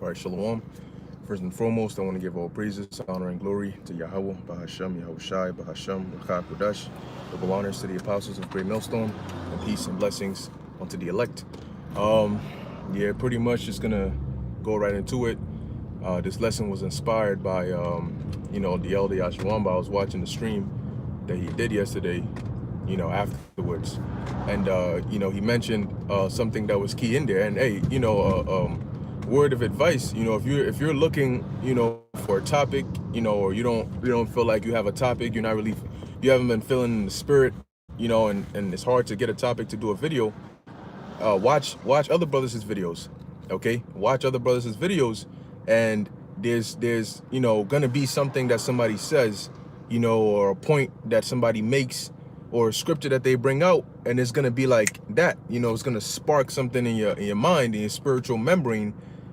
All right, shalom. First and foremost, I want to give all praises, honor, and glory to Yahweh, Bahasham, Yahushai, Bahasham, Rachai Kodash. Double honors to the apostles of Great Millstone, and peace and blessings unto the elect. Yeah, pretty much just gonna go right into it. This lesson was inspired by, the elder Yashawamba. I was watching the stream that he did yesterday, afterwards. And, he mentioned something that was key in there. And, hey, word of advice, if you're looking, for a topic, or you don't feel like you have a topic, you haven't been feeling the spirit, and it's hard to get a topic to do a video, watch other brothers' videos, okay? Watch other brothers' videos, and there's gonna be something that somebody says, or a point that somebody makes, or a scripture that they bring out, and it's gonna be like that, it's gonna spark something in your mind, in your spiritual membrane,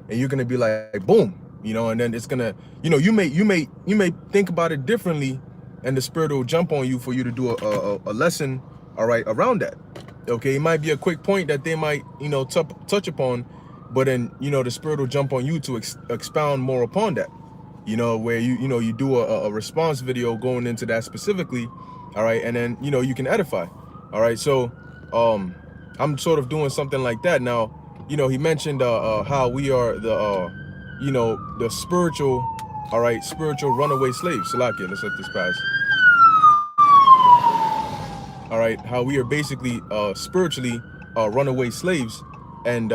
and you're gonna be like, boom, and then it's gonna, you may think about it differently, and the spirit will jump on you for you to do a lesson, all right, around that. Okay, it might be a quick point that they might, touch upon, but then, the spirit will jump on you to expound more upon that, where you do a response video going into that specifically, all right, and then, you can edify, all right. So, I'm sort of doing something like that now. He mentioned how we are the spiritual, all right, spiritual runaway slaves. Salakia, let's let this pass. All right, how we are basically spiritually runaway slaves, and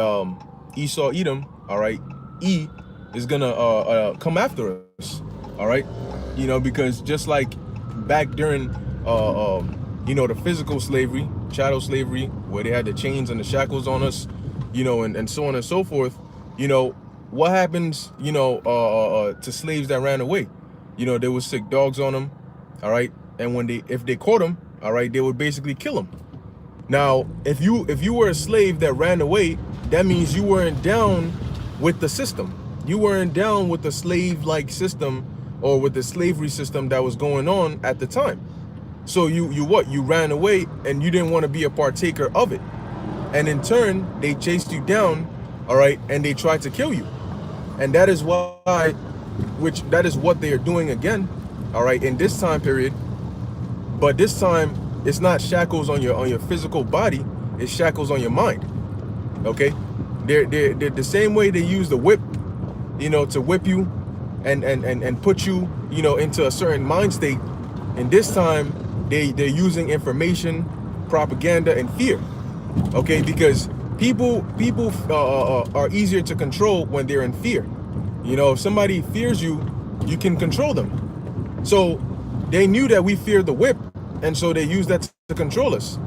Esau Edom, all right, E is gonna come after us, all right, because just like back during the physical slavery, chattel slavery, where they had the chains and the shackles on us, and so on and so forth, what happens, to slaves that ran away? There was sick dogs on them, all right, and if they caught them, all right, they would basically kill them. Now, if you were a slave that ran away, that means you weren't down with the system. You weren't down with the slave-like system, or with the slavery system that was going on at the time. So you ran away, and you didn't want to be a partaker of it. And in turn, they chased you down, all right, and they tried to kill you. And that is why, that is what they are doing again, all right, in this time period. But this time, it's not shackles on your physical body, it's shackles on your mind. Okay? They're the same way they use the whip, to whip you and put you, into a certain mind state. And this time, they're using information, propaganda, and fear. Okay? Because people are easier to control when they're in fear. If somebody fears you, you can control them. So they knew that we feared the whip, and so they used that to control us.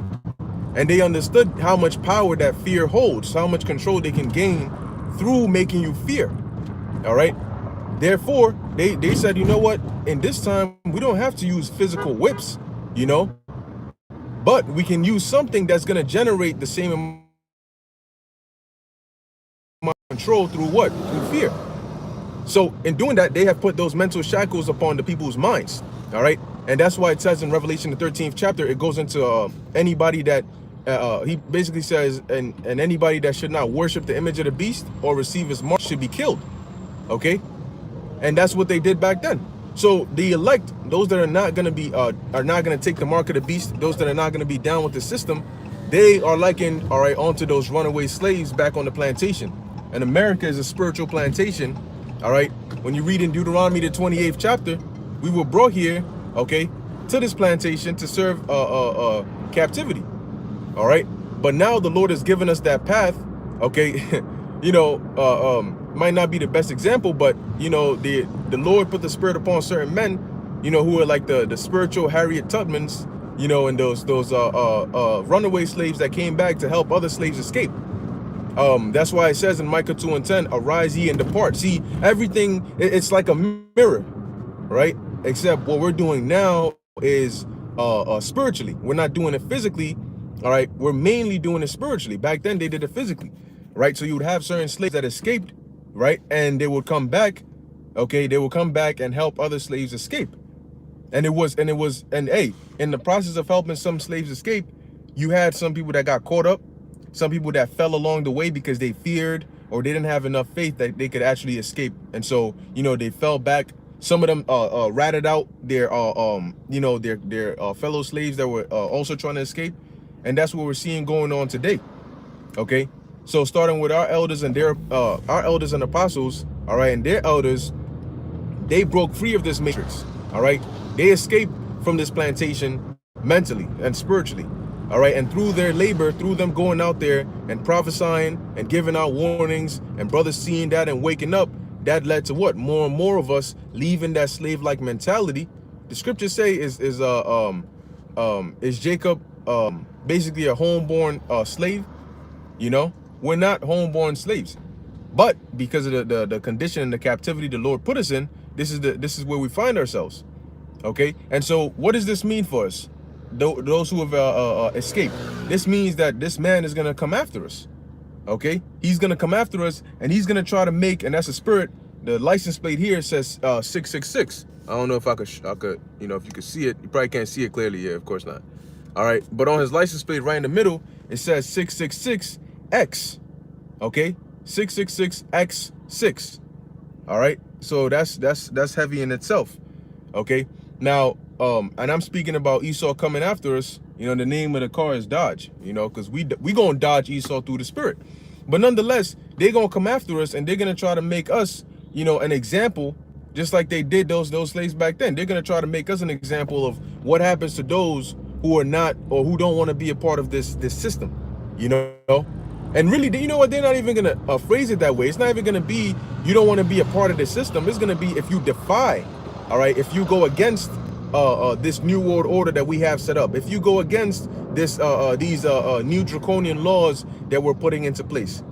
And they understood how much power that fear holds, how much control they can gain through making you fear. All right? Therefore, they said, you know what? In this time, we don't have to use physical whips, but we can use something that's going to generate the same amount of control through what? Through fear. So in doing that, they have put those mental shackles upon the people's minds. All right? And that's why it says in Revelation, the 13th chapter, it goes into anybody that, he basically says, and anybody that should not worship the image of the beast or receive his mark should be killed. Okay? And that's what they did back then. So the elect, those that are not going to be, are not going to take the mark of the beast, those that are not going to be down with the system, they are likened, all right, onto those runaway slaves back on the plantation. And America is a spiritual plantation, all right? When you read in Deuteronomy, the 28th chapter, we were brought here, okay, to this plantation to serve captivity, all right? But now the Lord has given us that path, okay? Might not be the best example, but, the Lord put the spirit upon certain men, who are like the spiritual Harriet Tubmans, and those runaway slaves that came back to help other slaves escape. That's why it says in Micah 2:10, arise ye and depart. See, everything, it's like a mirror, right? Except what we're doing now is spiritually. We're not doing it physically, all right? We're mainly doing it spiritually. Back then, they did it physically, right? So you would have certain slaves that escaped, right? And they would come back, okay? They would come back and help other slaves escape. And hey, in the process of helping some slaves escape, you had some people that got caught up, some people that fell along the way because they feared, or they didn't have enough faith that they could actually escape. And so, they fell back. Some of them ratted out their fellow slaves that were also trying to escape. And that's what we're seeing going on today. Okay, so starting with our elders and our elders and apostles, all right, and their elders, they broke free of this matrix. All right, they escaped from this plantation mentally and spiritually. All right, and through their labor, through them going out there and prophesying and giving out warnings, and brothers seeing that and waking up, that led to what? More and more of us leaving that slave-like mentality. The scriptures say is Jacob basically a homeborn slave? We're not homeborn slaves, but because of the condition and the captivity the Lord put us in, this is where we find ourselves. Okay, and so what does this mean for us? Those who have escaped. This means that this man is gonna come after us. Okay, he's gonna come after us, and he's gonna try to make, and that's a spirit. The license plate here says 666. I don't know if I could, if you could see it. You probably can't see it clearly. Yeah, of course not. All right, but on his license plate right in the middle, it says 666X. Okay, 666X6. All right, so that's heavy in itself. Okay, now and I'm speaking about Esau coming after us. The name of the car is Dodge. Because we gonna dodge Esau through the spirit, but nonetheless, they're gonna come after us, and they're gonna try to make us, an example, just like they did those slaves back then. They're gonna try to make us an example of what happens to those who are not, or who don't want to be a part of this system. And really, you know what? They're not even gonna phrase it that way. It's not even gonna be you don't want to be a part of the system. It's gonna be if you defy. All right, if you go against this new world order that we have set up, if you go against these new draconian laws that we're putting into place.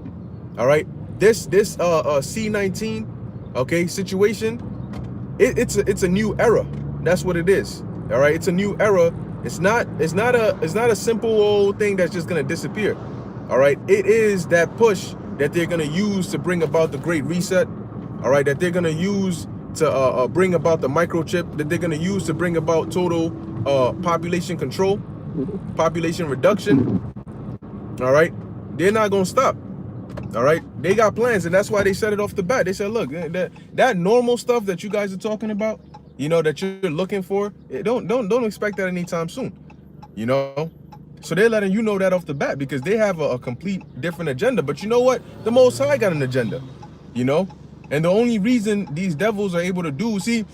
All right, this C-19, okay, situation, it's a new era. That's what it is. All right, it's a new era. It's not a simple old thing that's just gonna disappear. All right, it is that push that they're gonna use to bring about the Great Reset. All right, that they're gonna use to bring about the microchip, that they're gonna use to bring about total population control, population reduction. All right, they're not gonna stop. All right, they got plans, and that's why they said it off the bat. They said, look, that normal stuff that you guys are talking about, that you're looking for, don't expect that anytime soon. So they're letting you know that off the bat, because they have a complete different agenda. But you know what? The Most High got an agenda, and the only reason these devils are able to do, see,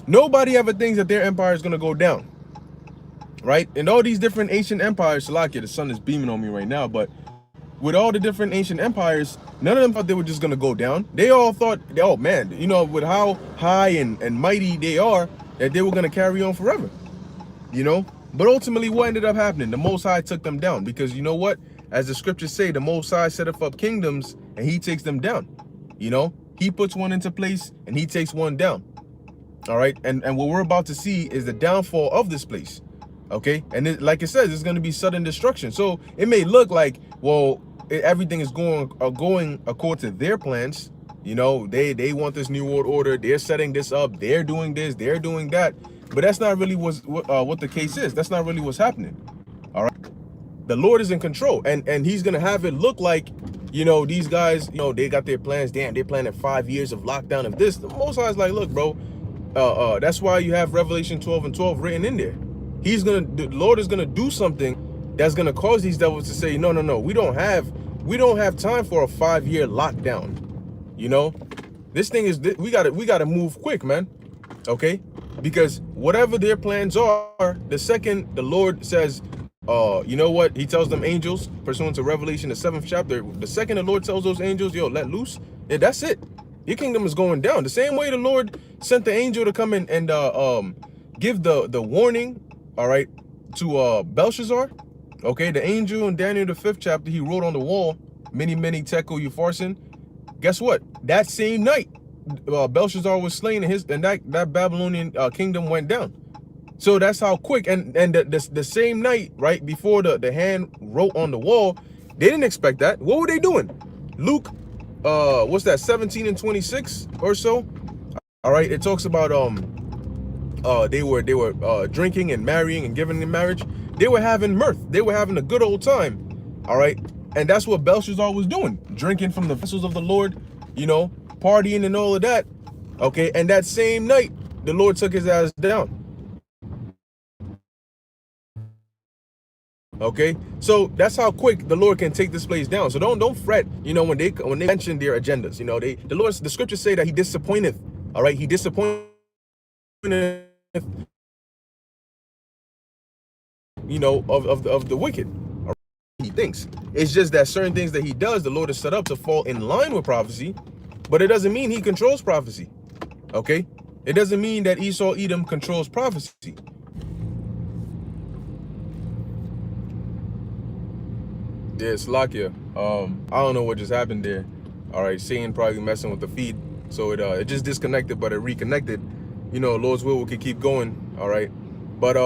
nobody ever thinks that their empire is going to go down, right? And all these different ancient empires, Salakia, the sun is beaming on me right now, but with all the different ancient empires, none of them thought they were just going to go down. They all thought, oh man, with how high and mighty they are, that they were going to carry on forever, But ultimately, what ended up happening? The Most High took them down, because you know what? As the scriptures say, the Most High set up kingdoms, and he takes them down. He puts one into place, and he takes one down. All right, and what we're about to see is the downfall of this place. Okay, and like it says, it's going to be sudden destruction. So it may look like, well, everything is going according to their plans. They want this new world order. They're setting this up. They're doing this. They're doing that. But that's not really what the case is. That's not really what's happening. All right. The Lord is in control, and he's going to have it look like, these guys, they got their plans. Damn, they're planning 5 years of lockdown of this. The Most High is like, look, bro, that's why you have Revelation 12:12 written in there. The Lord is going to do something that's going to cause these devils to say, no, we don't have time for a 5-year lockdown. This thing is, we got to move quick, man. Okay, because whatever their plans are, the second the Lord says, you know what, he tells them angels, pursuant to Revelation, the 7th chapter, the second the Lord tells those angels, yo, let loose, that's it. Your kingdom is going down. The same way the Lord sent the angel to come in and give the warning, all right, to Belshazzar. Okay, the angel in Daniel, the 5th chapter, he wrote on the wall, many tekel upharsin. Guess what? That same night, Belshazzar was slain, and that Babylonian kingdom went down. So that's how quick. And the same night, right before the hand wrote on the wall, they didn't expect that. What were they doing? Luke, what's that? 17:26 or so. All right, it talks about they were drinking and marrying and giving in marriage. They were having mirth. They were having a good old time. All right, And that's what Belshazzar was doing, drinking from the vessels of the Lord, partying and all of that. Okay, and that same night, the Lord took his ass down. Okay, so that's how quick the Lord can take this place down. So don't fret, when they mention their agendas. The scriptures say that he disappointeth. All right, he disappointeth, of the wicked. All right? He thinks it's just that certain things that he does, the Lord has set up to fall in line with prophecy, but it doesn't mean he controls prophecy. Okay, it doesn't mean that Esau Edom controls prophecy. Yeah, Slakia. I don't know what just happened there. All right, Satan probably messing with the feed, so it just disconnected, but it reconnected. Lord's will, we could keep going. All right, but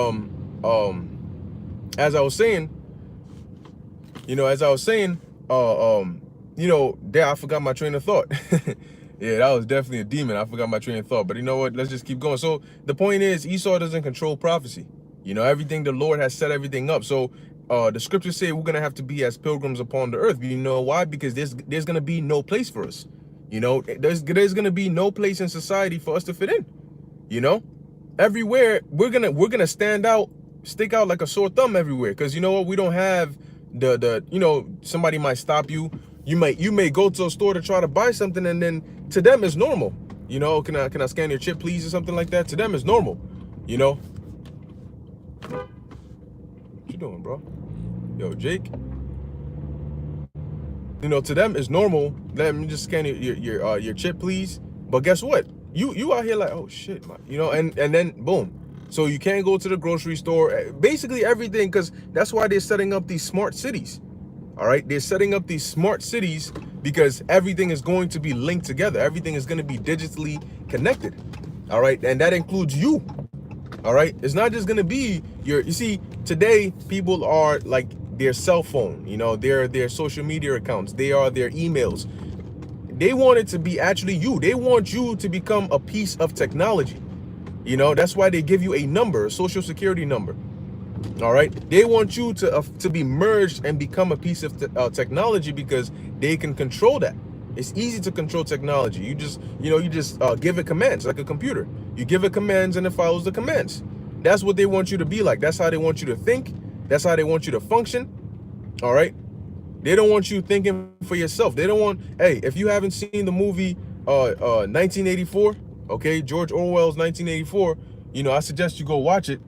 as I was saying, there I forgot my train of thought. Yeah, that was definitely a demon. I forgot my train of thought. But you know what? Let's just keep going. So the point is, Esau doesn't control prophecy. Everything the Lord has set everything up. So the scriptures say we're gonna have to be as pilgrims upon the earth. You know why? Because there's gonna be no place for us. There's gonna be no place in society for us to fit in. Everywhere we're gonna stick out like a sore thumb everywhere. Because you know what? We don't have somebody might stop you. You may go to a store to try to buy something, and then to them it's normal. Can I scan your chip, please, or something like that? To them it's normal. What you doing, bro? Yo, Jake. To them it's normal. Let me just scan your chip, please. But guess what? You out here like, oh shit, man. And then boom. So you can't go to the grocery store. Basically everything, because that's why they're setting up these smart cities. All right, they're setting up these smart cities because everything is going to be linked together. Everything is going to be digitally connected. All right, and that includes you. All right, it's not just going to be you see, today people are like their cell phone, their social media accounts, they are their emails. They want it to be actually you. They want you to become a piece of technology. That's why they give you a number, a social security number. All right, they want you to be merged and become a piece of technology because they can control that. It's easy to control technology. You just give it commands like a computer. You give it commands and it follows the commands. That's what they want you to be like. That's how they want you to think. That's how they want you to function. All right, they don't want you thinking for yourself. They don't want. Hey, if you haven't seen the movie 1984, okay, George Orwell's 1984, I suggest you go watch it.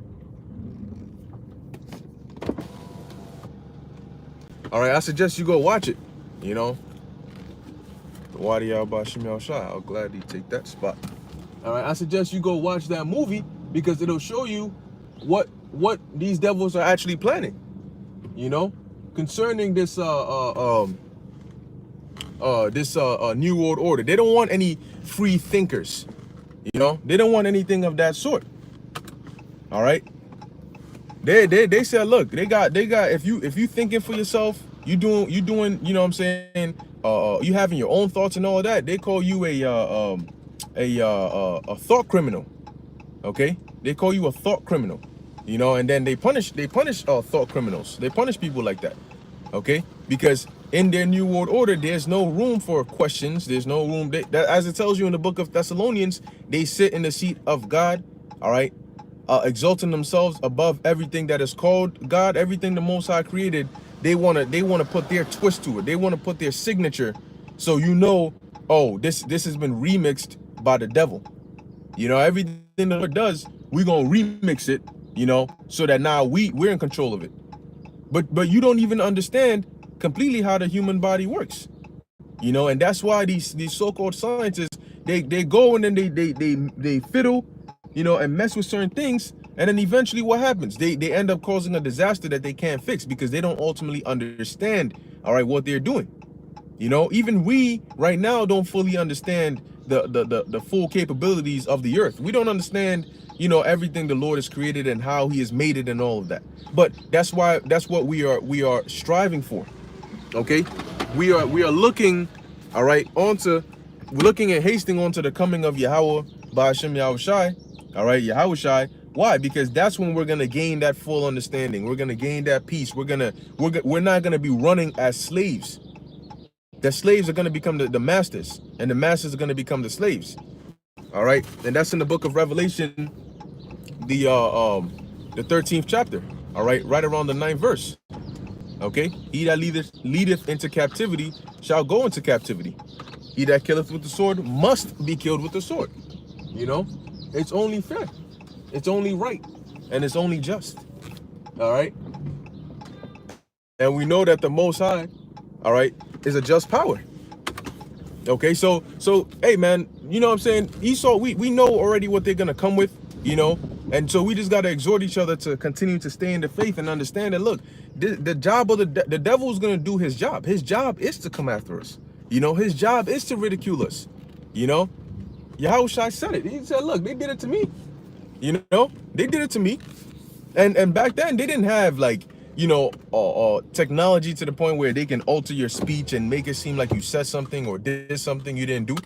All right, I suggest you go watch it. Wadi al-Bashim al-Shah, I'll gladly take that spot. All right, I suggest you go watch that movie because it'll show you what these devils are actually planning. Concerning this new world order. They don't want any free thinkers. They don't want anything of that sort. All right. They said, look, they got if you thinking for yourself, you doing, what I'm saying, you having your own thoughts and all of that, they call you a thought criminal. Okay? They call you a thought criminal. And then they punish thought criminals. They punish people like that. Okay? Because in their new world order, there's no room for questions. There's no room as it tells you in the book of Thessalonians, they sit in the seat of God. All right? Exalting themselves above everything that is called God, everything the Most High created. They wanna put their twist to it. They wanna put their signature, so oh, this has been remixed by the devil. Everything the Lord does, we're gonna remix it, so that now we're in control of it. But you don't even understand completely how the human body works. And that's why these so-called scientists, they go and then they fiddle, and mess with certain things, and then eventually what happens? They end up causing a disaster that they can't fix because they don't ultimately understand, all right, what they're doing. Even we right now don't fully understand the full capabilities of the earth. We don't understand, everything the Lord has created and how he has made it and all of that. But that's what we are striving for. Okay? We are looking, all right, looking and hasting onto the coming of Yahweh, Ba'ashem Yahushai. All right, Yahushai, Why? Because that's when we're gonna gain that full understanding. We're gonna gain that peace. We're not gonna be running as slaves. The slaves are gonna become the masters, and the masters are gonna become the slaves. All right, and that's in the book of Revelation, the 13th chapter. All right around the 9th verse. Okay, he that leadeth into captivity shall go into captivity. He that killeth with the sword must be killed with the sword. You know, it's only fair, it's only right, and it's only just. All right, and we know that the Most High, all right, is a just power. Okay, so hey man, you know what I'm saying? Esau, we know already what they're gonna come with, you know, and so we just gotta exhort each other to continue to stay in the faith and understand that look, the job of the devil is gonna do his job. His job is to come after us. You know, his job is to ridicule us. You know, Yahushua said it. He said, look, they did it to me. You know, they did it to me. And back then they didn't have like, you know, technology to the point where they can alter your speech and make it seem like you said something or did something you didn't do.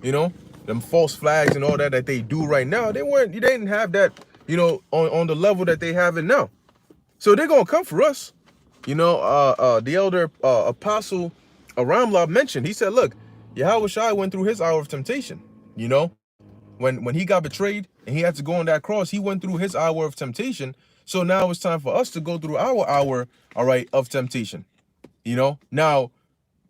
You know, them false flags and all that they do right now, they didn't have that, you know, on the level that they have it now. So they're gonna come for us. You know, the elder apostle Ramla mentioned, he said, look, Yahushua went through his hour of temptation. You know, when he got betrayed and he had to go on that cross, he went through his hour of temptation. So now it's time for us to go through our hour, all right, of temptation. You know, now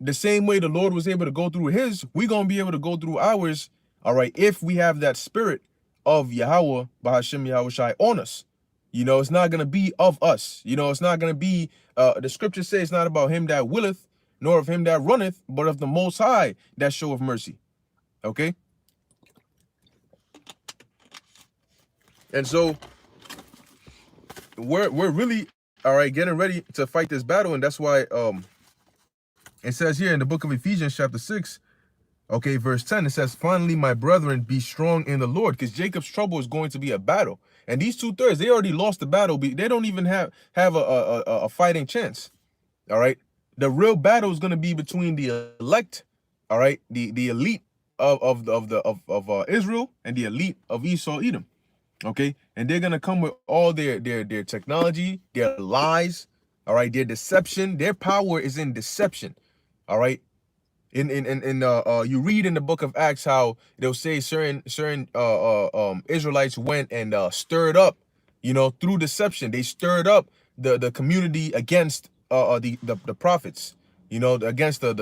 the same way the Lord was able to go through his, we're going to be able to go through ours, all right, if we have that spirit of Yahweh, Bahashim Yahushai on us. You know, it's not going to be of us. You know, it's not going to be, the scriptures say it's not about him that willeth, nor of him that runneth, but of the Most High that showeth mercy. Okay? And so we're really, all right, getting ready to fight this battle. And that's why it says here in the book of Ephesians chapter 6, okay, verse 10, it says, finally, my brethren, be strong in the Lord, because Jacob's trouble is going to be a battle. And these 2/3, they already lost the battle. They don't even have a fighting chance. All right. The real battle is going to be between the elect, all right, the elite of Israel and the elite of Esau, Edom. Okay, and they're gonna come with all their technology, their lies, all right, their deception. Their power is in deception, all right. You read in the book of Acts how they'll say certain Israelites went and stirred up, you know, through deception. They stirred up the community against the prophets, you know, against the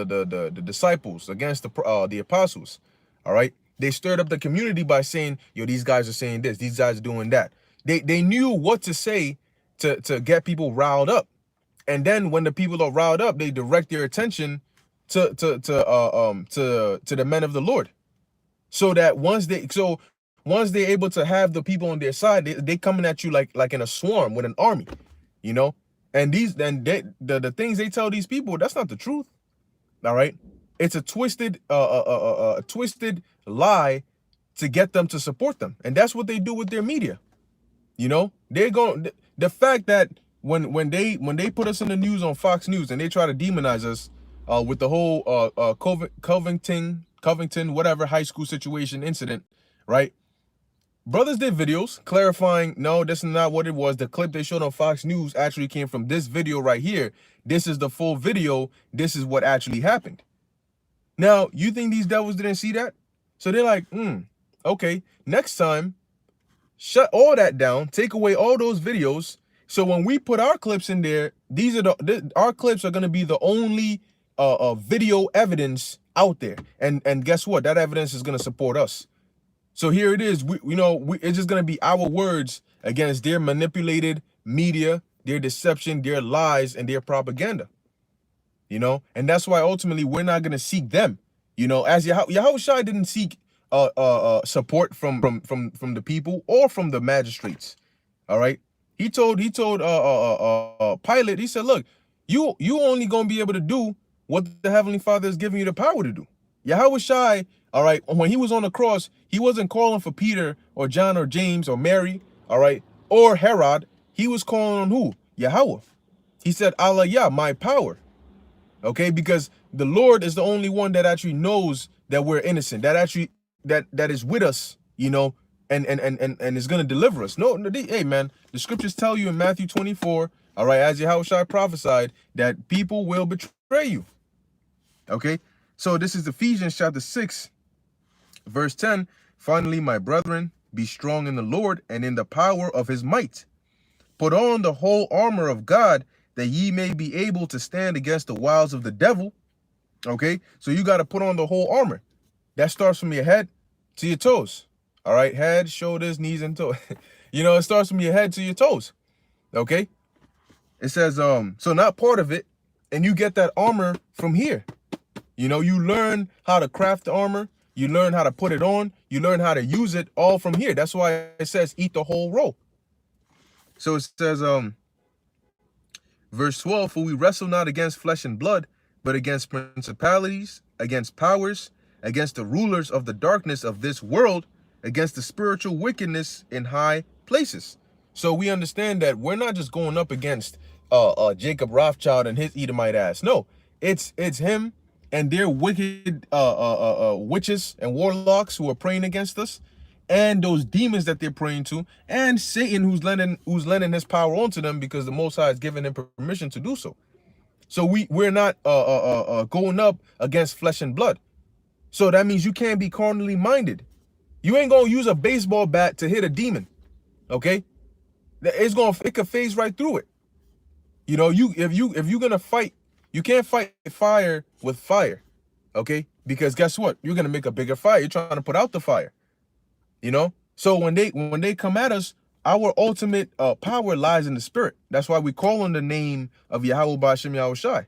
disciples, against the apostles, all right. They stirred up the community by saying, yo, these guys are saying this, these guys are doing that. They knew what to say to get people riled up. And then when the people are riled up, they direct their attention to the men of the Lord. So that once they're able to have the people on their side, they coming at you like in a swarm with an army, you know. And the things they tell these people, that's not the truth. All right, it's a twisted twisted lie to get them to support them, and that's what they do with their media. You know, they're going, the fact that when they put us in the news on Fox News and they try to demonize us with the whole Covington whatever high school situation incident, right? Brothers did videos clarifying, no, this is not what it was. The clip they showed on Fox News actually came from this video right here. This is the full video. This is what actually happened. Now, you think these devils didn't see that? So they're like, okay, next time, shut all that down, take away all those videos. So when we put our clips in there, our clips are going to be the only video evidence out there. And guess what? That evidence is going to support us. So here it is. It's just going to be our words against their manipulated media, their deception, their lies, and their propaganda. You know, and that's why ultimately we're not going to seek them. You know, as Yahushua didn't seek support from the people or from the magistrates. All right. He told Pilate, he said, look, you only going to be able to do what the Heavenly Father is giving you the power to do. Yahushua, all right, when he was on the cross, he wasn't calling for Peter or John or James or Mary, all right, or Herod. He was calling on who? Yahweh. He said, Allah, Yah, my power. Okay, because the Lord is the only one that actually knows that we're innocent, that actually that is with us, you know, and is going to deliver us. No, hey man, the scriptures tell you in Matthew 24, all right, as Yahushua prophesied, that people will betray you. Okay, so this is Ephesians chapter 6, verse 10. Finally, my brethren, be strong in the Lord and in the power of his might. Put on the whole armor of God, that ye may be able to stand against the wiles of the devil. Okay, so you got to put on the whole armor. That starts from your head to your toes. All right, head, shoulders, knees, and toes. You know, it starts from your head to your toes. Okay, it says so not part of it, and you get that armor from here. You know, you learn how to craft the armor, you learn how to put it on, you learn how to use it all from here. That's why it says eat the whole roll. So it says verse 12, for we wrestle not against flesh and blood, but against principalities, against powers, against the rulers of the darkness of this world, against the spiritual wickedness in high places. So we understand that we're not just going up against Jacob Rothschild and his Edomite ass. No, it's him and their wicked witches and warlocks who are praying against us, and those demons that they're praying to, and Satan who's lending his power onto them because the Most High has given him permission to do so. So we're not going up against flesh and blood. So that means you can't be carnally minded. You ain't gonna use a baseball bat to hit a demon, okay? It could phase right through it. You know, if you're gonna fight, you can't fight fire with fire, okay? Because guess what? You're gonna make a bigger fire. You're trying to put out the fire. You know, so when they come at us, our ultimate power lies in the spirit. That's why we call on the name of Yahweh B'Shem Yahushai.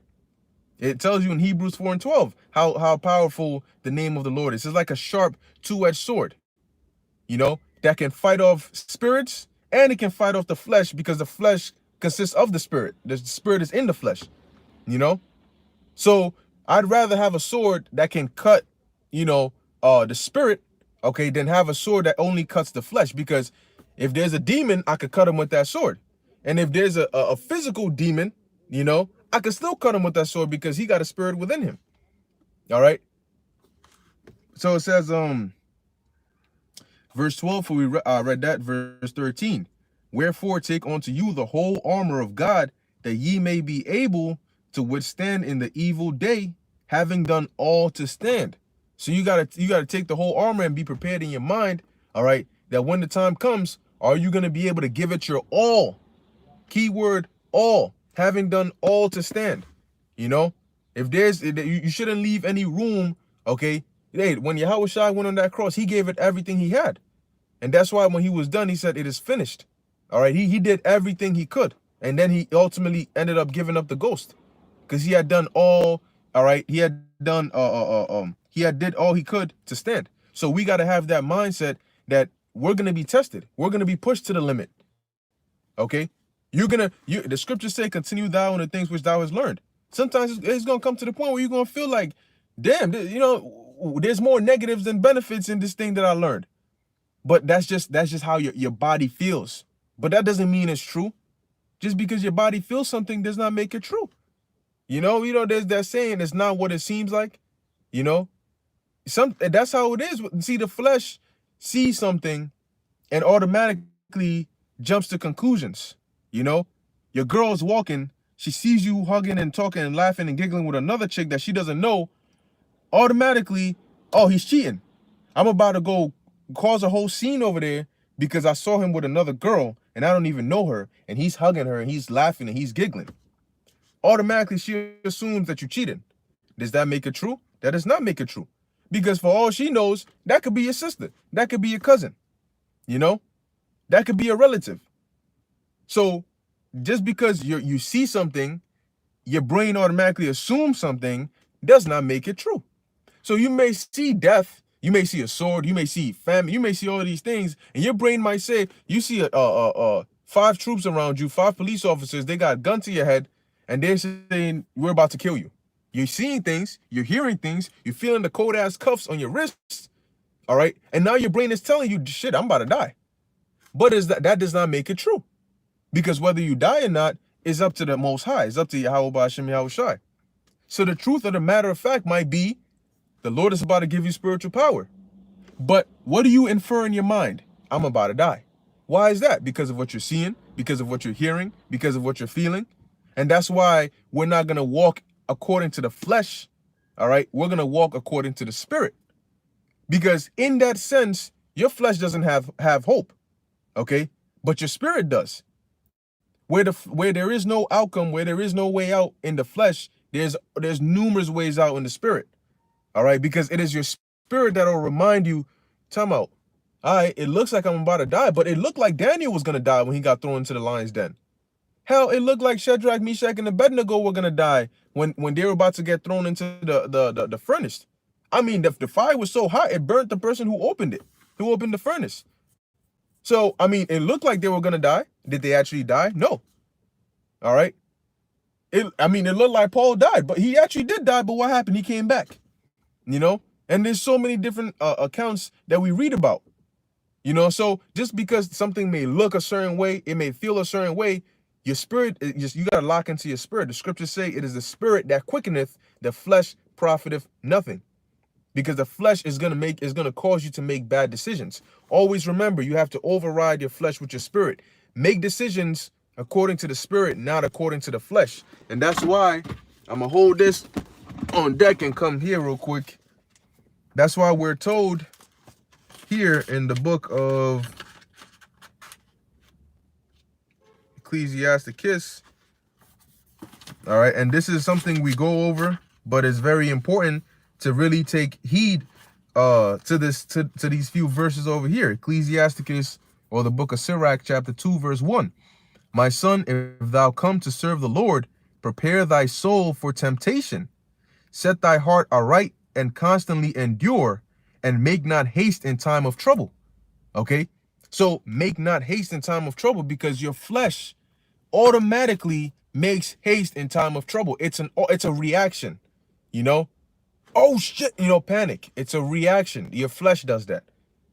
It tells you in Hebrews 4 and 12 how powerful the name of the Lord is. It's like a sharp two-edged sword, you know, that can fight off spirits and it can fight off the flesh, because the flesh consists of the spirit. The spirit is in the flesh, you know. So I'd rather have a sword that can cut, you know, the spirit, okay, than have a sword that only cuts the flesh. Because if there's a demon, I could cut him with that sword. And if there's a physical demon, you know, I could still cut him with that sword because he got a spirit within him. All right. So it says, verse 12, for we read that, verse 13. Wherefore take unto you the whole armor of God, that ye may be able to withstand in the evil day, having done all to stand. So you gotta take the whole armor and be prepared in your mind, all right, that when the time comes, are you gonna be able to give it your all? Keyword all, having done all to stand. You know, if you shouldn't leave any room, okay? Hey, when Yahushua went on that cross, he gave it everything he had. And that's why when he was done, he said, it is finished. All right, he did everything he could. And then he ultimately ended up giving up the ghost, because he had done all right, he had done he had did all he could to stand. So we got to have that mindset that we're going to be tested. We're going to be pushed to the limit. Okay? The scriptures say, continue thou in the things which thou hast learned. Sometimes it's going to come to the point where you're going to feel like, damn, you know, there's more negatives than benefits in this thing that I learned. But that's just how your body feels. But that doesn't mean it's true. Just because your body feels something does not make it true. You know, there's that saying, it's not what it seems like. You know, that's how it is. See, the flesh sees something and automatically jumps to conclusions. You know, your girl's walking, she sees you hugging and talking and laughing and giggling with another chick that she doesn't know. Automatically, oh, he's cheating. I'm about to go cause a whole scene over there because I saw him with another girl and I don't even know her, and he's hugging her and he's laughing and he's giggling. Automatically, she assumes that you're cheating. Does that make it true? That does not make it true. Because for all she knows, that could be your sister. That could be your cousin. You know? That could be a relative. So just because you see something, your brain automatically assumes something, does not make it true. So you may see death, you may see a sword, you may see famine, you may see all of these things, and your brain might say, you see 5 troops around you, 5 police officers, they got a gun to your head, and they're saying, we're about to kill you. You're seeing things, you're hearing things, you're feeling the cold ass cuffs on your wrists, all right? And now your brain is telling you, shit, I'm about to die. But that does not make it true. Because whether you die or not is up to the Most High. It's up to Yahweh B'Shem Yahushai. So the truth of the matter of fact might be, the Lord is about to give you spiritual power. But what do you infer in your mind? I'm about to die. Why is that? Because of what you're seeing, because of what you're hearing, because of what you're feeling. And that's why we're not going to walk according to the flesh. All right. We're going to walk according to the spirit. Because in that sense, your flesh doesn't have hope. Okay. But your spirit does. Where there is no outcome, where there is no way out in the flesh, there's numerous ways out in the spirit. All right. Because it is your spirit that'll remind you, time out. All right, it looks like I'm about to die, but it looked like Daniel was going to die when he got thrown into the lion's den. Hell, it looked like Shadrach, Meshach, and Abednego were going to die when they were about to get thrown into the furnace. I mean, the fire was so hot, it burnt the person who opened it, who opened the furnace. So, I mean, it looked like they were going to die. Did they actually die? No. All right. It looked like Paul died, but he actually did die. But what happened? He came back, you know? And there's so many different accounts that we read about. You know, so just because something may look a certain way, it may feel a certain way, your spirit, you got to lock into your spirit. The scriptures say it is the spirit that quickeneth, the flesh profiteth nothing. Because the flesh is going to cause you to make bad decisions. Always remember, you have to override your flesh with your spirit. Make decisions according to the spirit, not according to the flesh. And that's why I'm going to hold this on deck and come here real quick. That's why we're told here in the book of Ecclesiasticus, all right, and this is something we go over, but it's very important to really take heed to these few verses over here. Ecclesiasticus, or the book of Sirach, chapter 2, verse 1. My son, if thou come to serve the Lord, prepare thy soul for temptation. Set thy heart aright and constantly endure, and make not haste in time of trouble. Okay, so make not haste in time of trouble, because your flesh automatically makes haste in time of trouble. It's a reaction, you know. Oh shit, you know, panic. It's a reaction. Your flesh does that,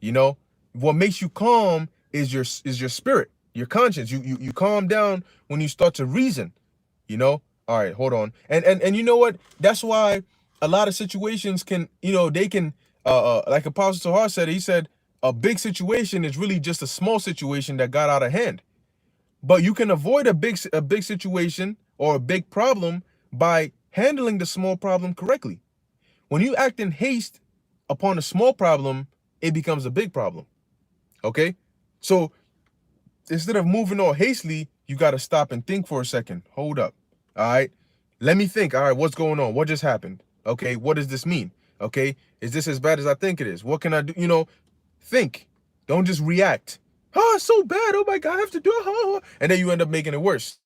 you know. What makes you calm is your spirit, your conscience. You calm down when you start to reason, you know. All right, hold on. And you know what? That's why a lot of situations can, you know, they can like Apostle Tahar said, he said a big situation is really just a small situation that got out of hand. But you can avoid a big situation or a big problem by handling the small problem correctly. When you act in haste upon a small problem, it becomes a big problem. Okay? So instead of moving all hastily, you got to stop and think for a second. Hold up. All right? Let me think. All right, what's going on? What just happened? Okay, what does this mean? Okay, is this as bad as I think it is? What can I do? You know, think. Don't just react. Oh, it's so bad. Oh my God, I have to do it. And then you end up making it worse.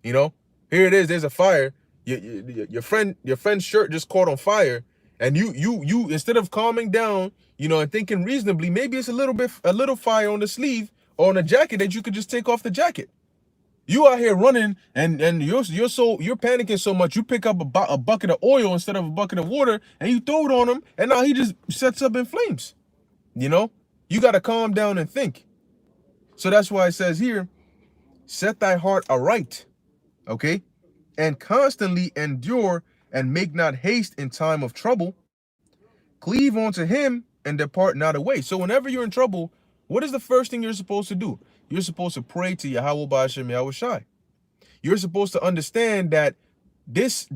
You know, here it is. There's a fire. Your friend's shirt just caught on fire, and you instead of calming down, you know, and thinking reasonably, maybe it's a little fire on the sleeve or on the jacket that you could just take off the jacket. You out here running and you're panicking so much, you pick up a bucket of oil instead of a bucket of water and you throw it on him, and now he just sets up in flames. You know, you got to calm down and think. So that's why it says here, set thy heart aright, okay, and constantly endure, and make not haste in time of trouble. Cleave unto him and depart not away. So whenever you're in trouble, what is the first thing you're supposed to do? You're supposed to pray to Yahweh Ba'ashem Yahweh Shai. You're supposed to understand that this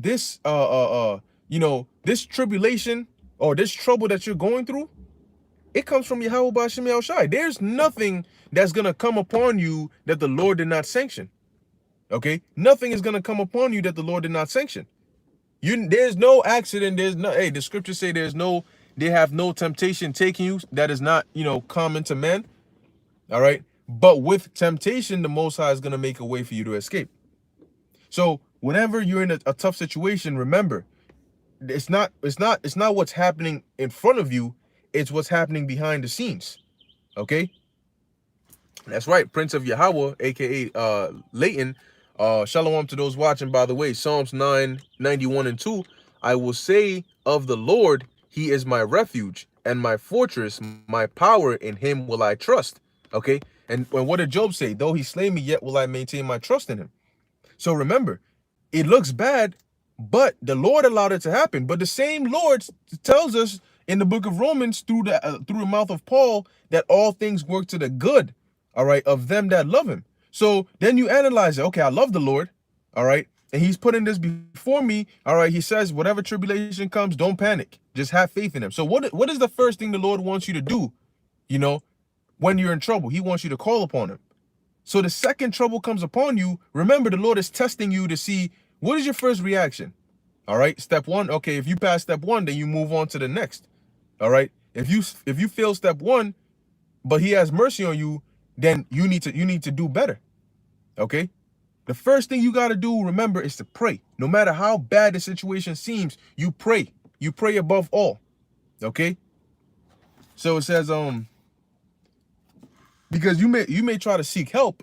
tribulation or this trouble that you're going through, it comes from Yahweh Ba'ashem Yahweh Shai. There's nothing that's gonna come upon you that the Lord did not sanction. Okay, nothing is gonna come upon you that the Lord did not sanction. There's no accident. The scriptures say they have no temptation taking you that is not, you know, common to man. All right. But with temptation, the Most High is going to make a way for you to escape. So whenever you're in a tough situation, remember, it's not what's happening in front of you. It's what's happening behind the scenes. Okay. That's right. Prince of Yahweh, aka Leighton. Shalom to those watching, by the way. Psalms 9:91-2. I will say of the Lord, he is my refuge and my fortress, my power, in him will I trust. Okay. And what did Job say? Though he slay me, yet will I maintain my trust in him. So remember, it looks bad, but the Lord allowed it to happen. But the same Lord tells us in the book of Romans through the mouth of Paul that all things work to the good, all right, of them that love him. So then you analyze it. Okay, I love the Lord, all right, and he's putting this before me, all right. He says, whatever tribulation comes, don't panic. Just have faith in him. So what is the first thing the Lord wants you to do, you know, when you're in trouble? He wants you to call upon him. So the second trouble comes upon you, remember the Lord is testing you to see what is your first reaction. All right, step one. Okay, if you pass step one, then you move on to the next. All right. If you fail step one, but he has mercy on you, then you need to do better. Okay. The first thing you got to do, remember, is to pray. No matter how bad the situation seems, you pray. You pray above all. Okay. So it says, because you may try to seek help,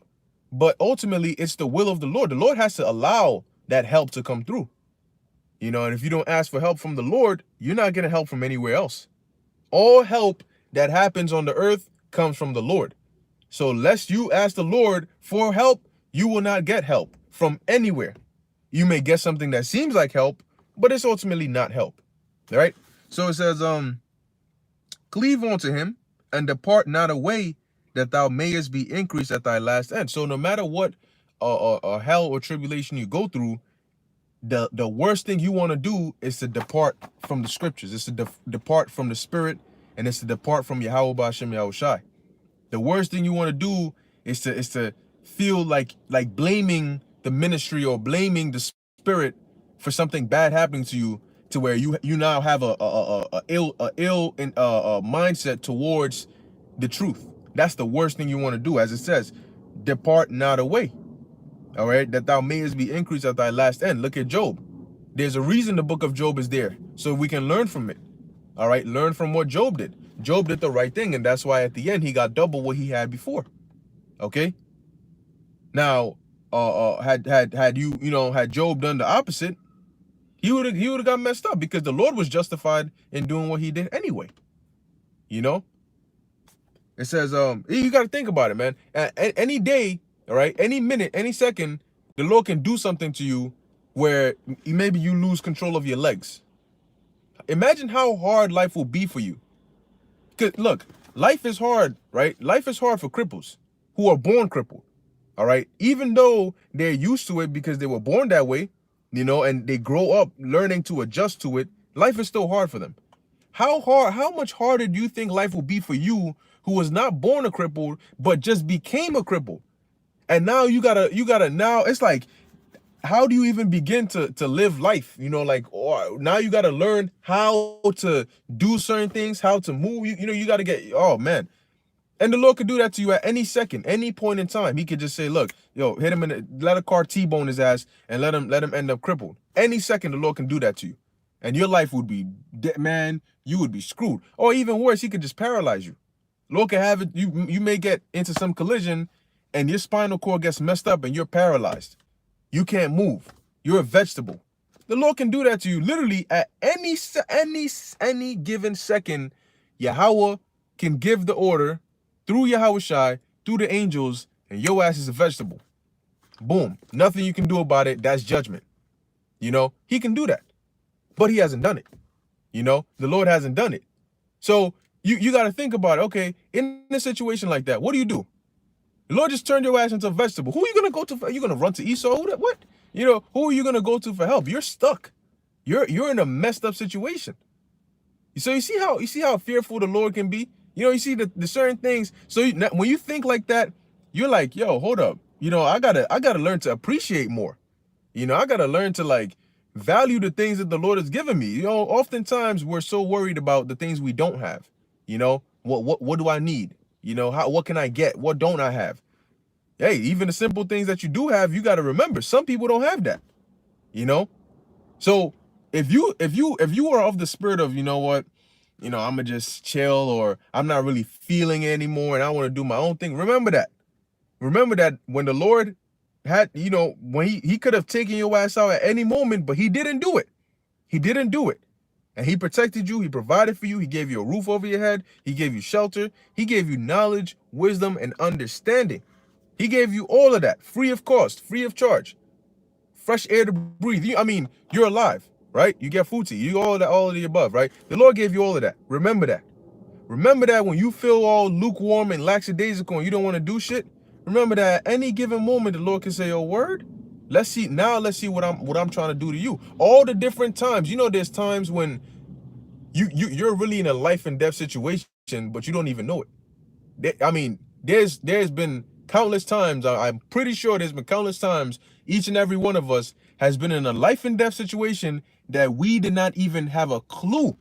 but ultimately it's the will of the Lord. The Lord has to allow that help to come through. You know, and if you don't ask for help from the Lord, you're not getting help from anywhere else. All help that happens on the earth comes from the Lord. So lest you ask the Lord for help, you will not get help from anywhere. You may get something that seems like help, but it's ultimately not help. All right. So it says, cleave unto him and depart not away, that thou mayest be increased at thy last end. So no matter what hell or tribulation you go through, the worst thing you want to do is to depart from the scriptures. It's to depart from the spirit, and it's to depart from Yahweh B'Hashem Yahushai. The worst thing you want to do is to feel like blaming the ministry or blaming the spirit for something bad happening to you, to where you now have a ill mindset towards the truth. That's the worst thing you want to do. As it says, depart not away. All right, that thou mayest be increased at thy last end. Look at Job. There's a reason the book of Job is there, so we can learn from it. All right, learn from what Job did. Job did the right thing, and that's why at the end he got double what he had before. Okay. Now, had Job done the opposite, he would have got messed up, because the Lord was justified in doing what he did anyway. You know. It says, you got to think about it, man. Any day, all right, any minute, any second, the Lord can do something to you where maybe you lose control of your legs. Imagine how hard life will be for you. Because look, life is hard, right? Life is hard for cripples who are born crippled, all right? Even though they're used to it because they were born that way, you know, and they grow up learning to adjust to it, life is still hard for them. How much harder do you think life will be for you, who was not born a cripple, but just became a cripple? And now you gotta now, it's like, how do you even begin to live life? You know, like, now you gotta learn how to do certain things, how to move. You know, you gotta get, oh man. And the Lord could do that to you at any second, any point in time. He could just say, look, yo, hit him let a car T-bone his ass and let him end up crippled. Any second, the Lord can do that to you. And your life would be dead, man. You would be screwed. Or even worse, he could just paralyze you. Lord can have it. You may get into some collision and your spinal cord gets messed up and you're paralyzed. You can't move. You're a vegetable. The Lord can do that to you literally at any given second. Yahweh can give the order through Yahushai, through the angels, and your ass is a vegetable. Boom. Nothing you can do about it. That's judgment. You know, he can do that. But he hasn't done it. You know, the Lord hasn't done it. So you got to think about it. Okay, in a situation like that, what do? The Lord just turned your ass into a vegetable. Who are you going to go to? Are you going to run to Esau? What? You know, who are you going to go to for help? You're stuck. You're in a messed up situation. So you see how fearful the Lord can be? You know, you see the certain things. So when you think like that, you're like, yo, hold up. You know, I gotta learn to appreciate more. You know, I gotta learn to like value the things that the Lord has given me. You know, oftentimes we're so worried about the things we don't have. You know, what do I need? You know, what can I get? What don't I have? Hey, even the simple things that you do have, you got to remember, some people don't have that. You know? So if you are of the spirit of, you know what, you know, I'm gonna just chill, or I'm not really feeling it anymore and I want to do my own thing, remember that. Remember that when the Lord had, you know, when he could have taken your ass out at any moment, but he didn't do it. He didn't do it. And he protected you. He provided for you. He gave you a roof over your head. He gave you shelter. He gave you knowledge, wisdom, and understanding. He gave you all of that free of cost, free of charge. Fresh air to breathe. I mean, you're alive. right? You get food to eat. You all that, all of the above, right? The Lord gave you all of that. Remember that. Remember that when you feel all lukewarm and lackadaisical and you don't want to do shit, remember that at any given moment the Lord can say, "Oh, word. Let's see what I'm trying to do to you." All the different times. You know, there's times when you're really in a life and death situation, but you don't even know it. I mean, there's been countless times. I'm pretty sure there's been countless times each and every one of us has been in a life and death situation that we did not even have a clue.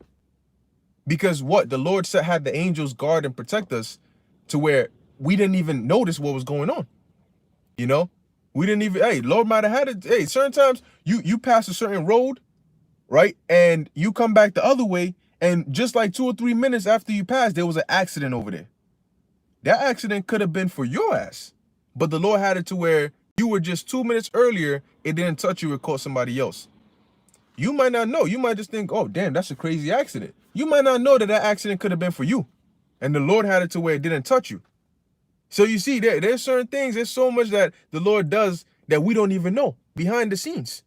Because what the Lord said had the angels guard and protect us to where we didn't even notice what was going on. You know, we didn't even, hey, Lord might have had it. Hey, certain times you pass a certain road, right? And you come back the other way. And just like 2 or 3 minutes after you pass, there was an accident over there. That accident could have been for your ass. But the Lord had it to where you were just 2 minutes earlier. It didn't touch you. It caught somebody else. You might not know. You might just think, oh, damn, that's a crazy accident. You might not know that that accident could have been for you. And the Lord had it to where it didn't touch you. So you see, there's certain things, there's so much that the Lord does that we don't even know behind the scenes.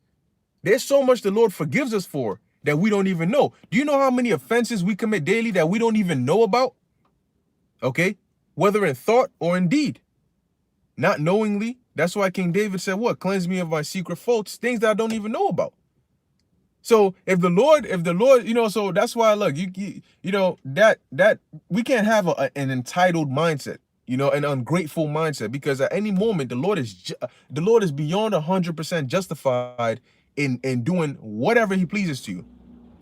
There's so much the Lord forgives us for that we don't even know. Do you know how many offenses we commit daily that we don't even know about? Okay? Whether in thought or in deed. Not knowingly. That's why King David said, what? Cleanse me of my secret faults, things that I don't even know about. So if the Lord, you know, so that's why, look, you know, that we can't have an entitled mindset, you know, an ungrateful mindset, because at any moment the Lord is beyond 100% justified in doing whatever he pleases to you.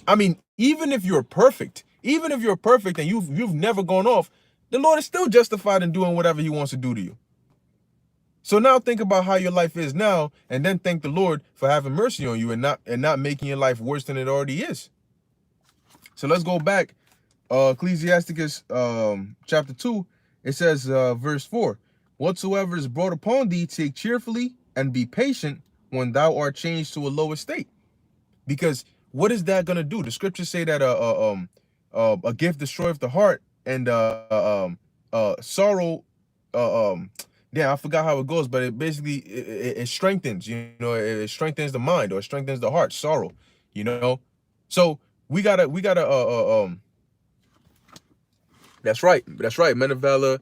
I mean, even if you're perfect and you've never gone off, the Lord is still justified in doing whatever he wants to do to you. So now think about how your life is now, and then thank the Lord for having mercy on you and not making your life worse than it already is. So let's go back. Ecclesiasticus chapter 2, it says verse 4, whatsoever is brought upon thee, take cheerfully and be patient when thou art changed to a lower state. Because what is that gonna do? The scriptures say that a gift destroyeth the heart, and sorrow yeah, I forgot how it goes, but it basically it strengthens, you know, it strengthens the mind, or it strengthens the heart, sorrow, you know. So we gotta that's right, Men of Valor,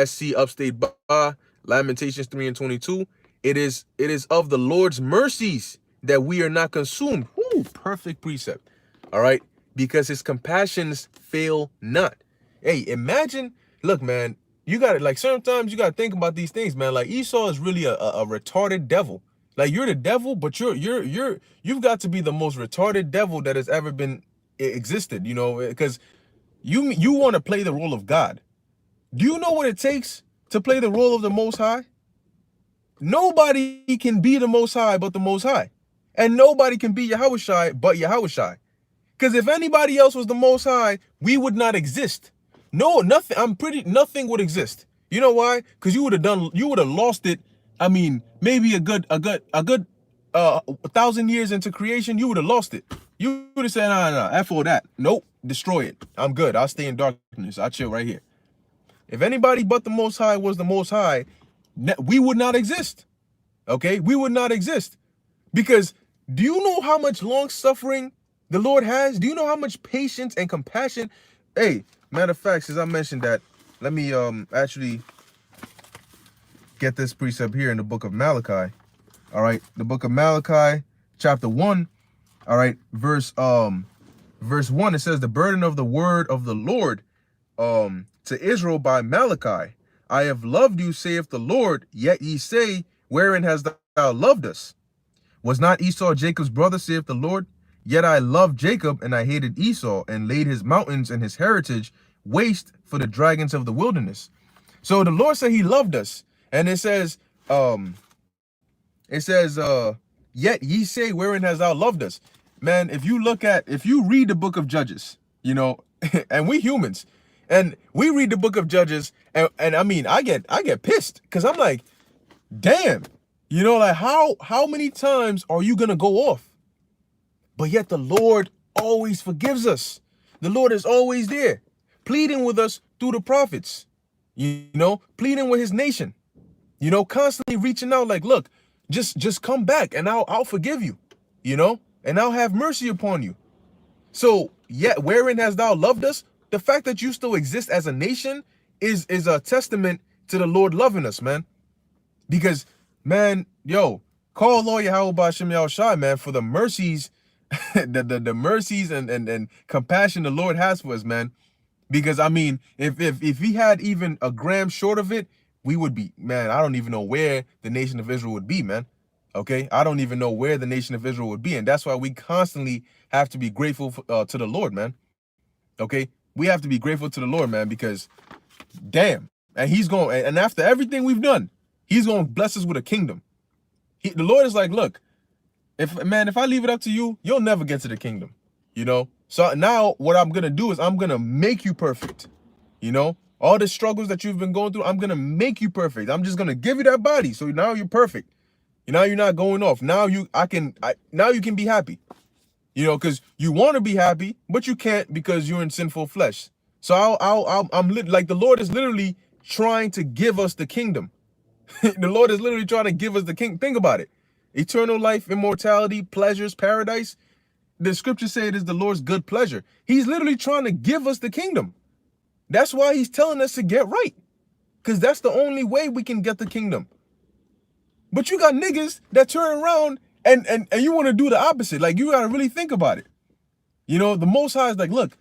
SC Upstate Ba, Lamentations 3:22. It is of the Lord's mercies that we are not consumed. Woo, perfect precept. All right, because his compassions fail not. Hey, imagine, look, man, you got to, like, sometimes you got to think about these things, man. Like, Esau is really a retarded devil. Like, you're the devil, but you've got to be the most retarded devil that has ever been existed, you know, because you want to play the role of God. Do you know what it takes to play the role of the Most High? Nobody can be the Most High but the Most High. And nobody can be Yahushai but Yahushai. Because if anybody else was the Most High, we would not exist. No, nothing. Nothing would exist. You know why? Because you would have lost it. I mean, maybe a good 1,000 years into creation, you would have lost it. You would have said, no, F all that. Nope, destroy it. I'm good. I'll stay in darkness. I'll chill right here. If anybody but the Most High was the Most High, we would not exist. Okay? We would not exist. Because do you know how much long suffering the Lord has? Do you know how much patience and compassion? Hey, matter of fact, since I mentioned that, let me actually get this precept here in the book of Malachi. All right, the book of Malachi, chapter 1. All right, verse 1, it says, the burden of the word of the Lord to Israel by Malachi. I have loved you, saith the Lord, yet ye say, wherein hast thou loved us? Was not Esau Jacob's brother, saith the Lord? Yet I loved Jacob, and I hated Esau, and laid his mountains and his heritage waste for the dragons of the wilderness. So the Lord said he loved us. And it says, yet ye say, wherein hast thou loved us? Man, if you read the book of Judges, you know, and we humans, and we read the book of Judges, and I mean, I get pissed, because I'm like, damn, you know, like, how many times are you gonna go off? But yet the Lord always forgives us. The Lord is always there, pleading with us through the prophets, you know, pleading with his nation, you know, constantly reaching out like, look, just come back and I'll forgive you, you know. and I'll have mercy upon you. So, yet wherein hast thou loved us? The fact that you still exist as a nation is a testament to the Lord loving us, man. Because, man, yo, call Lord Yahweh B'Shem Yahushai, man, for the mercies, the mercies and compassion the Lord has for us, man. Because I mean, if he had even a gram short of it, we would be, man, I don't even know where the nation of Israel would be, man. Okay, I don't even know where the nation of Israel would be, and that's why we constantly have to be grateful to the Lord, man. Okay, we have to be grateful to the Lord, man, because damn, and he's going, and after everything we've done, he's going to bless us with a kingdom. The Lord is like, look, if I leave it up to you, you'll never get to the kingdom, you know. So now what I'm gonna do is I'm gonna make you perfect, you know. All the struggles that you've been going through, I'm gonna make you perfect. I'm just gonna give you that body, so now you're perfect. Now you're not going off. Now now you can be happy, you know, because you want to be happy, but you can't because you're in sinful flesh. So I'm like, the Lord is literally trying to give us the kingdom. The Lord is literally trying to give us the king. Think about it. Eternal life, immortality, pleasures, paradise. The scriptures say it is the Lord's good pleasure. He's literally trying to give us the kingdom. That's why he's telling us to get right. Because that's the only way we can get the kingdom. But you got niggas that turn around and you want to do the opposite. Like, you got to really think about it. You know, the Most High is like, look,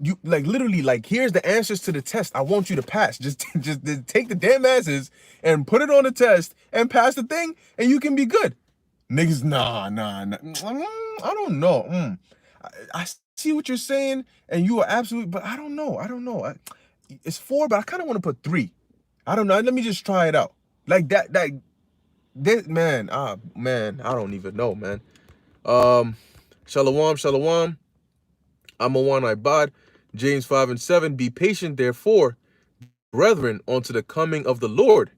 you like literally like, here's the answers to the test I want you to pass. Just take the damn answers and put it on the test and pass the thing and you can be good. Niggas, nah. I don't know. I see what you're saying and you are absolutely, but I don't know. It's 4, but I kind of want to put 3. I don't know. Let me just try it out. Like that, man, I don't even know, man. Shalom. I'm a one I bought. James 5:7. Be patient, therefore, brethren, unto the coming of the Lord.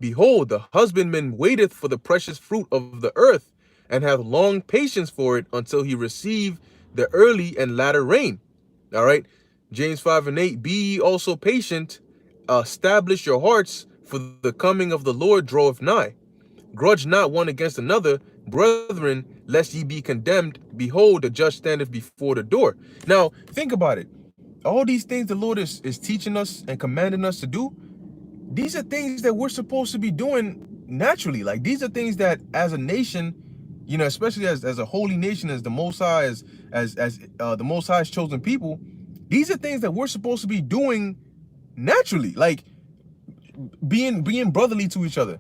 Behold, the husbandman waiteth for the precious fruit of the earth, and hath long patience for it until he receive the early and latter rain. All right. James 5:8. Be ye also patient, establish your hearts, for the coming of the Lord draweth nigh. Grudge not one against another, brethren, lest ye be condemned. Behold, the judge standeth before the door. Now, think about it. All these things the Lord is teaching us and commanding us to do, these are things that we're supposed to be doing naturally. Like, these are things that as a nation, you know, especially as a holy nation, as the Most High, as the Most High's chosen people, these are things that we're supposed to be doing naturally. Like, being brotherly to each other.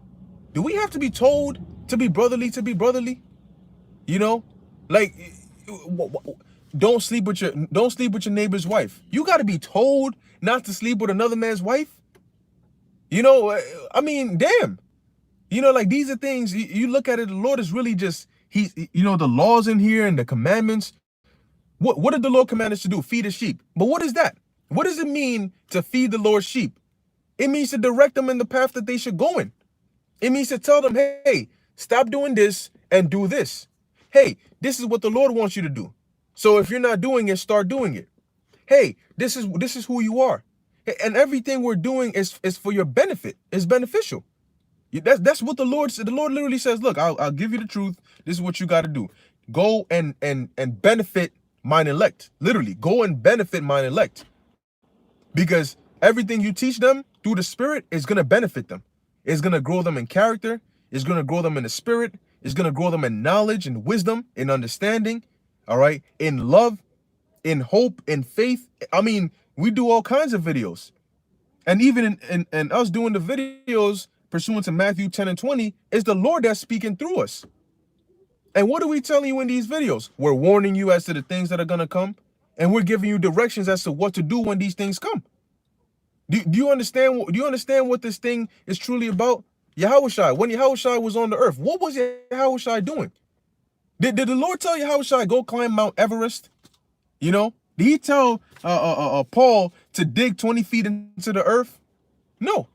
Do we have to be told to be brotherly? You know, like, don't sleep with your neighbor's wife. You got to be told not to sleep with another man's wife. You know, I mean, damn. You know, like, these are things you look at it. The Lord is really just you know, the laws in here and the commandments. What did the Lord command us to do? Feed his sheep. But what is that? What does it mean to feed the Lord's sheep? It means to direct them in the path that they should go in. It means to tell them, hey, stop doing this and do this. Hey, this is what the Lord wants you to do. So if you're not doing it, start doing it. Hey, this is who you are. And everything we're doing is for your benefit. It's beneficial. That's what the Lord said. The Lord literally says, look, I'll give you the truth. This is what you got to do. Go and benefit mine elect. Literally, go and benefit mine elect. Because everything you teach them through the Spirit is going to benefit them. It's going to grow them in character. It's going to grow them in the Spirit. It's going to grow them in knowledge and wisdom, in understanding, all right, in love, in hope, in faith. I mean, we do all kinds of videos. And even in us doing the videos pursuant to Matthew 10 and 20, it's the Lord that's speaking through us. And what are we telling you in these videos? We're warning you as to the things that are going to come. And we're giving you directions as to what to do when these things come. Do you understand? Do you understand what this thing is truly about? Yahushua, when Yahushua was on the earth, what was Yahushua doing? Did the Lord tell Yahushua go climb Mount Everest? You know, did he tell Paul to dig 20 feet into the earth? No,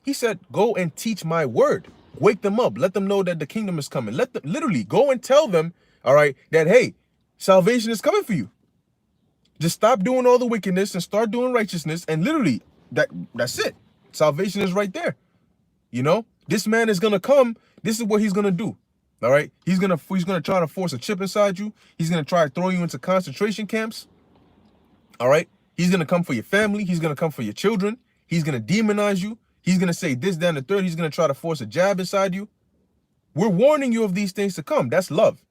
he said, go and teach my word. Wake them up. Let them know that the kingdom is coming. Let them literally go and tell them, all right, that, hey, salvation is coming for you. Just stop doing all the wickedness and start doing righteousness. And literally, that's it. Salvation is right there. You know, this man is going to come. This is what he's going to do. All right, he's gonna try to force a chip inside you. He's gonna try to throw you into concentration camps. All right, he's gonna come for your family. He's gonna come for your children. He's gonna demonize you. He's gonna say this, that, and the third. He's gonna try to force a jab inside you. We're warning you of these things to come. That's love.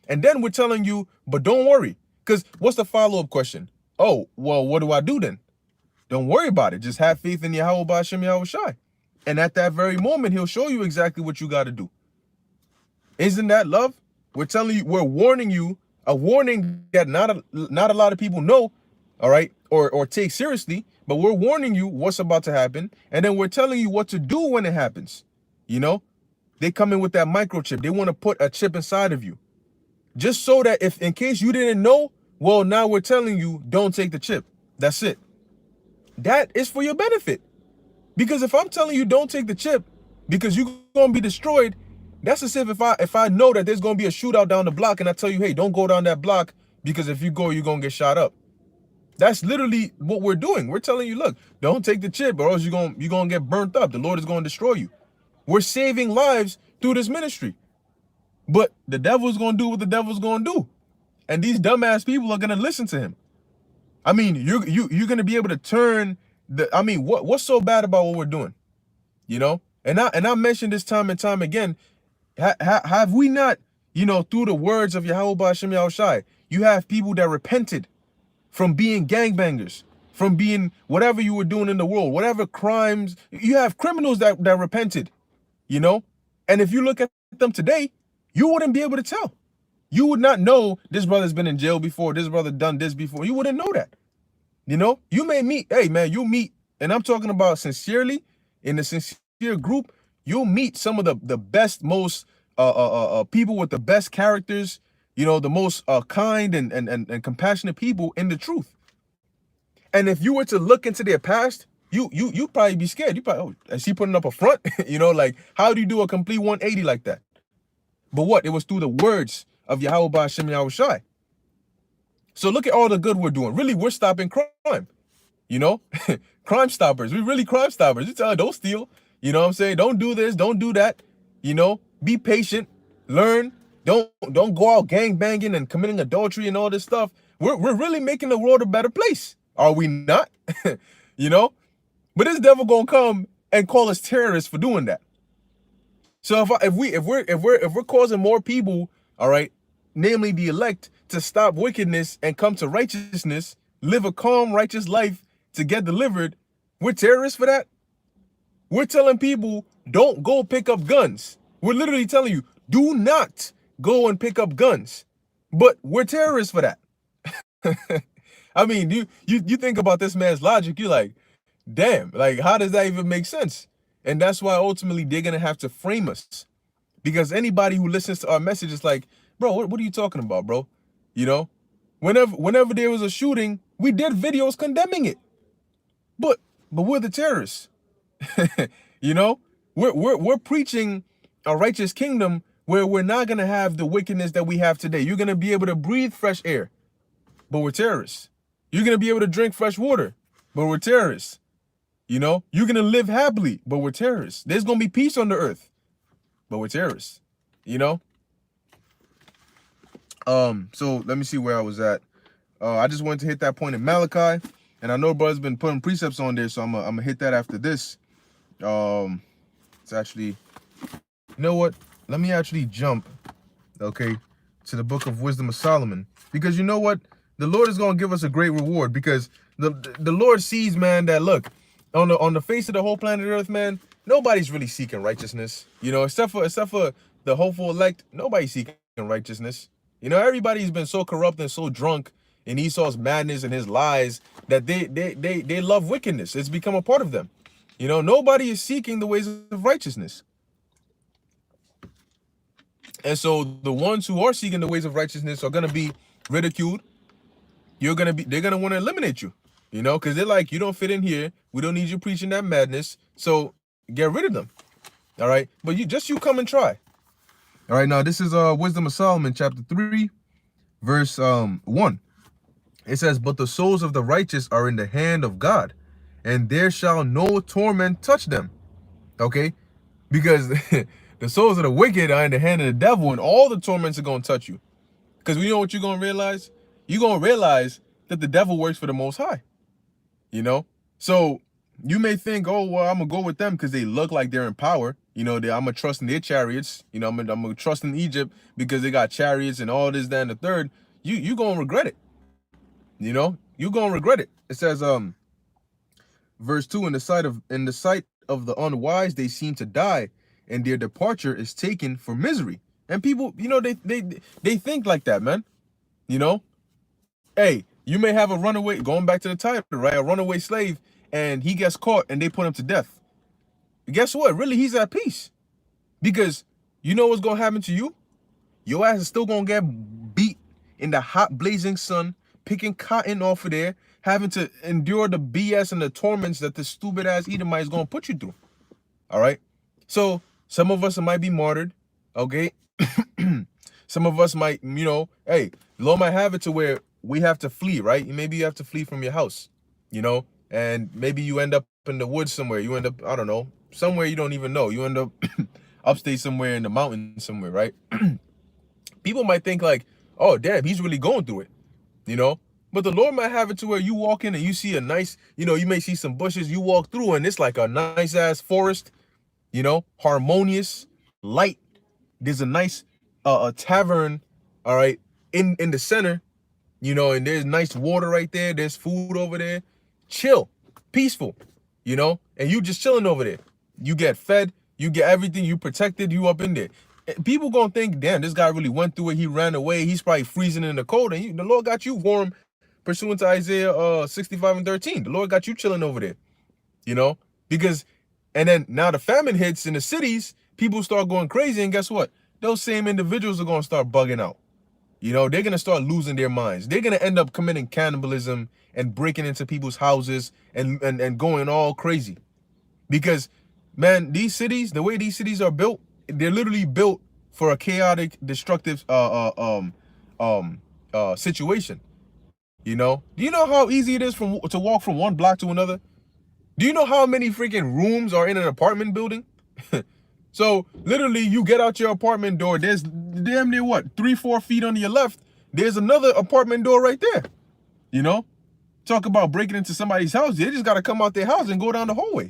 And then we're telling you, but don't worry. Because what's the follow-up question? Oh, well, what do I do then? Don't worry about it. Just have faith in Yahweh B'Hashem Yahweh Shai. And at that very moment, he'll show you exactly what you got to do. Isn't that love? We're telling you, we're warning you, a warning that not a lot of people know, all right, or take seriously, but we're warning you what's about to happen, and then we're telling you what to do when it happens. You know, they come in with that microchip. They want to put a chip inside of you. Just so that if, in case you didn't know, well, now we're telling you, don't take the chip. That's it. That is for your benefit. Because if I'm telling you don't take the chip because you're going to be destroyed, that's as if I know that there's going to be a shootout down the block and I tell you, hey, don't go down that block because if you go, you're going to get shot up. That's literally what we're doing. We're telling you, look, don't take the chip or else you're going to get burnt up. The Lord is going to destroy you. We're saving lives through this ministry. But the devil's going to do what the devil's going to do. And these dumbass people are going to listen to him. I mean, you're going to be able to turn what's so bad about what we're doing? You know? And I mentioned this time and time again. Have we not, through the words of Yahweh B'Hashem Yahweh Shai, you have people that repented from being gangbangers, from being whatever you were doing in the world, whatever crimes. You have criminals that repented, And if you look at them today, you wouldn't be able to tell. You would not know this brother's been in jail before, this brother done this before. You wouldn't know that. You may meet, hey man, you'll meet, and I'm talking about sincerely, in the sincere group, you'll meet some of the best, most people with the best characters, the most kind and compassionate people in the truth. And if you were to look into their past, you probably be scared. You probably, oh, is he putting up a front? Like, how do you do a complete 180 like that? But what? It was through the words of Yahweh B'Hashem Yahweh Shai. So look at all the good we're doing. Really, we're stopping crime. Crime stoppers. We're really crime stoppers. You tell her, don't steal. You know what I'm saying? Don't do this. Don't do that. Be patient. Learn. Don't go out gang banging and committing adultery and all this stuff. We're really making the world a better place. Are we not? But this devil gonna come and call us terrorists for doing that. So if we're causing more people, all right, namely the elect, to stop wickedness and come to righteousness, live a calm, righteous life to get delivered, we're terrorists for that? We're telling people, don't go pick up guns. We're literally telling you, do not go and pick up guns. But we're terrorists for that. I mean, you think about this man's logic, you're like, damn, like, how does that even make sense? And that's why ultimately they're going to have to frame us. Because anybody who listens to our message is like, bro, what are you talking about, bro? Whenever there was a shooting, we did videos condemning it. But we're the terrorists. We're preaching a righteous kingdom where we're not going to have the wickedness that we have today. You're going to be able to breathe fresh air, but we're terrorists. You're going to be able to drink fresh water, but we're terrorists. You're going to live happily, but we're terrorists. There's going to be peace on the earth, but we're terrorists. So let me see where I was at. I just wanted to hit that point in Malachi, and I know brother's been putting precepts on there, so I'm gonna hit that after this. It's actually, you know what? Let me actually jump, okay, to the book of Wisdom of Solomon, because you know what? The Lord is gonna give us a great reward, because the Lord sees, man, that look, on the face of the whole planet Earth, man, nobody's really seeking righteousness, except for the hopeful elect. Nobody's seeking righteousness. Everybody's been so corrupt and so drunk in Esau's madness and his lies that they love wickedness. It's become a part of them. Nobody is seeking the ways of righteousness. And so the ones who are seeking the ways of righteousness are going to be ridiculed. They're going to want to eliminate you, because they're like, you don't fit in here. We don't need you preaching that madness. So get rid of them. All right. But you come and try. All right. Now this is Wisdom of Solomon, chapter 3, verse 1. It says, but the souls of the righteous are in the hand of God, and there shall no torment touch them. Okay. Because The souls of the wicked are in the hand of the devil, and all the torments are going to touch you. Because you know what you're going to realize? You're going to realize that the devil works for the Most High. You know? So you may think, oh, well, I'm going to go with them because they look like they're in power. You know, I'm going to trust in their chariots. You know, I'm going to trust in Egypt because they got chariots and all this, that, and the third. You going to regret it. You know? You're going to regret it. It says, verse 2, in the sight of the unwise, they seem to die, and their departure is taken for misery. And people, you know, they think like that, man. You know? Hey, you may have a runaway, going back to the title, right? A runaway slave, and he gets caught and they put him to death. Guess what? Really, he's at peace. Because you know what's going to happen to you? Your ass is still going to get beat in the hot blazing sun, picking cotton off of there, having to endure the BS and the torments that the stupid ass Edomite is going to put you through. All right? So some of us might be martyred, okay? Some of us might, you know, hey, Lord might have it to where we have to flee, right? Maybe you have to flee from your house, you know, and maybe you end up in the woods somewhere. You end up, I don't know, somewhere you don't even know. You end up upstate somewhere in the mountains somewhere, right? People might think like, oh, damn, he's really going through it, you know? But the Lord might have it to where you walk in and you see a nice, you know, you may see some bushes, you walk through and it's like a nice ass forest, you know, harmonious, light. There's a nice a tavern, all right, in the center, you know, and there's nice water right there. There's food over there. Chill, peaceful, you know, and you just chilling over there. You get fed, you get everything, you protected, you up in there. People gonna think, damn, this guy really went through it. He ran away. He's probably freezing in the cold, and the Lord got you warm, pursuant to Isaiah 65 and 13. The Lord got you chilling over there, you know, because, and then now the famine hits in the cities, people start going crazy, and guess what? Those same individuals are going to start bugging out. You know, they're going to start losing their minds. They're going to end up committing cannibalism and breaking into people's houses and going all crazy. Because, man, these cities, the way these cities are built, they're literally built for a chaotic, destructive situation. You know? Do you know how easy it is to walk from one block to another? Do you know how many freaking rooms are in an apartment building? So literally you get out your apartment door, there's damn near what, 3-4 feet on your left, there's another apartment door right there. You know, talk about breaking into somebody's house. They just got to come out their house and go down the hallway.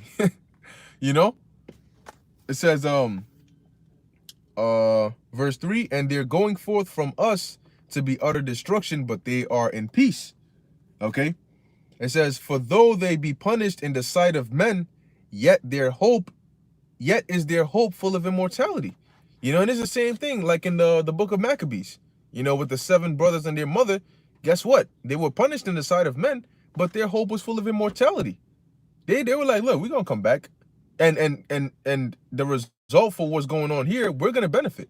You know, it says, verse 3, and they're going forth from us to be utter destruction, but they are in peace. Okay. It says, for though they be punished in the sight of men, yet is their hope full of immortality. You know, and it's the same thing like in the book of Maccabees, you know, with the 7 brothers and their mother. Guess what? They were punished in the sight of men, but their hope was full of immortality. They were like, look, we're going to come back. And the result for what's going on here, we're going to benefit.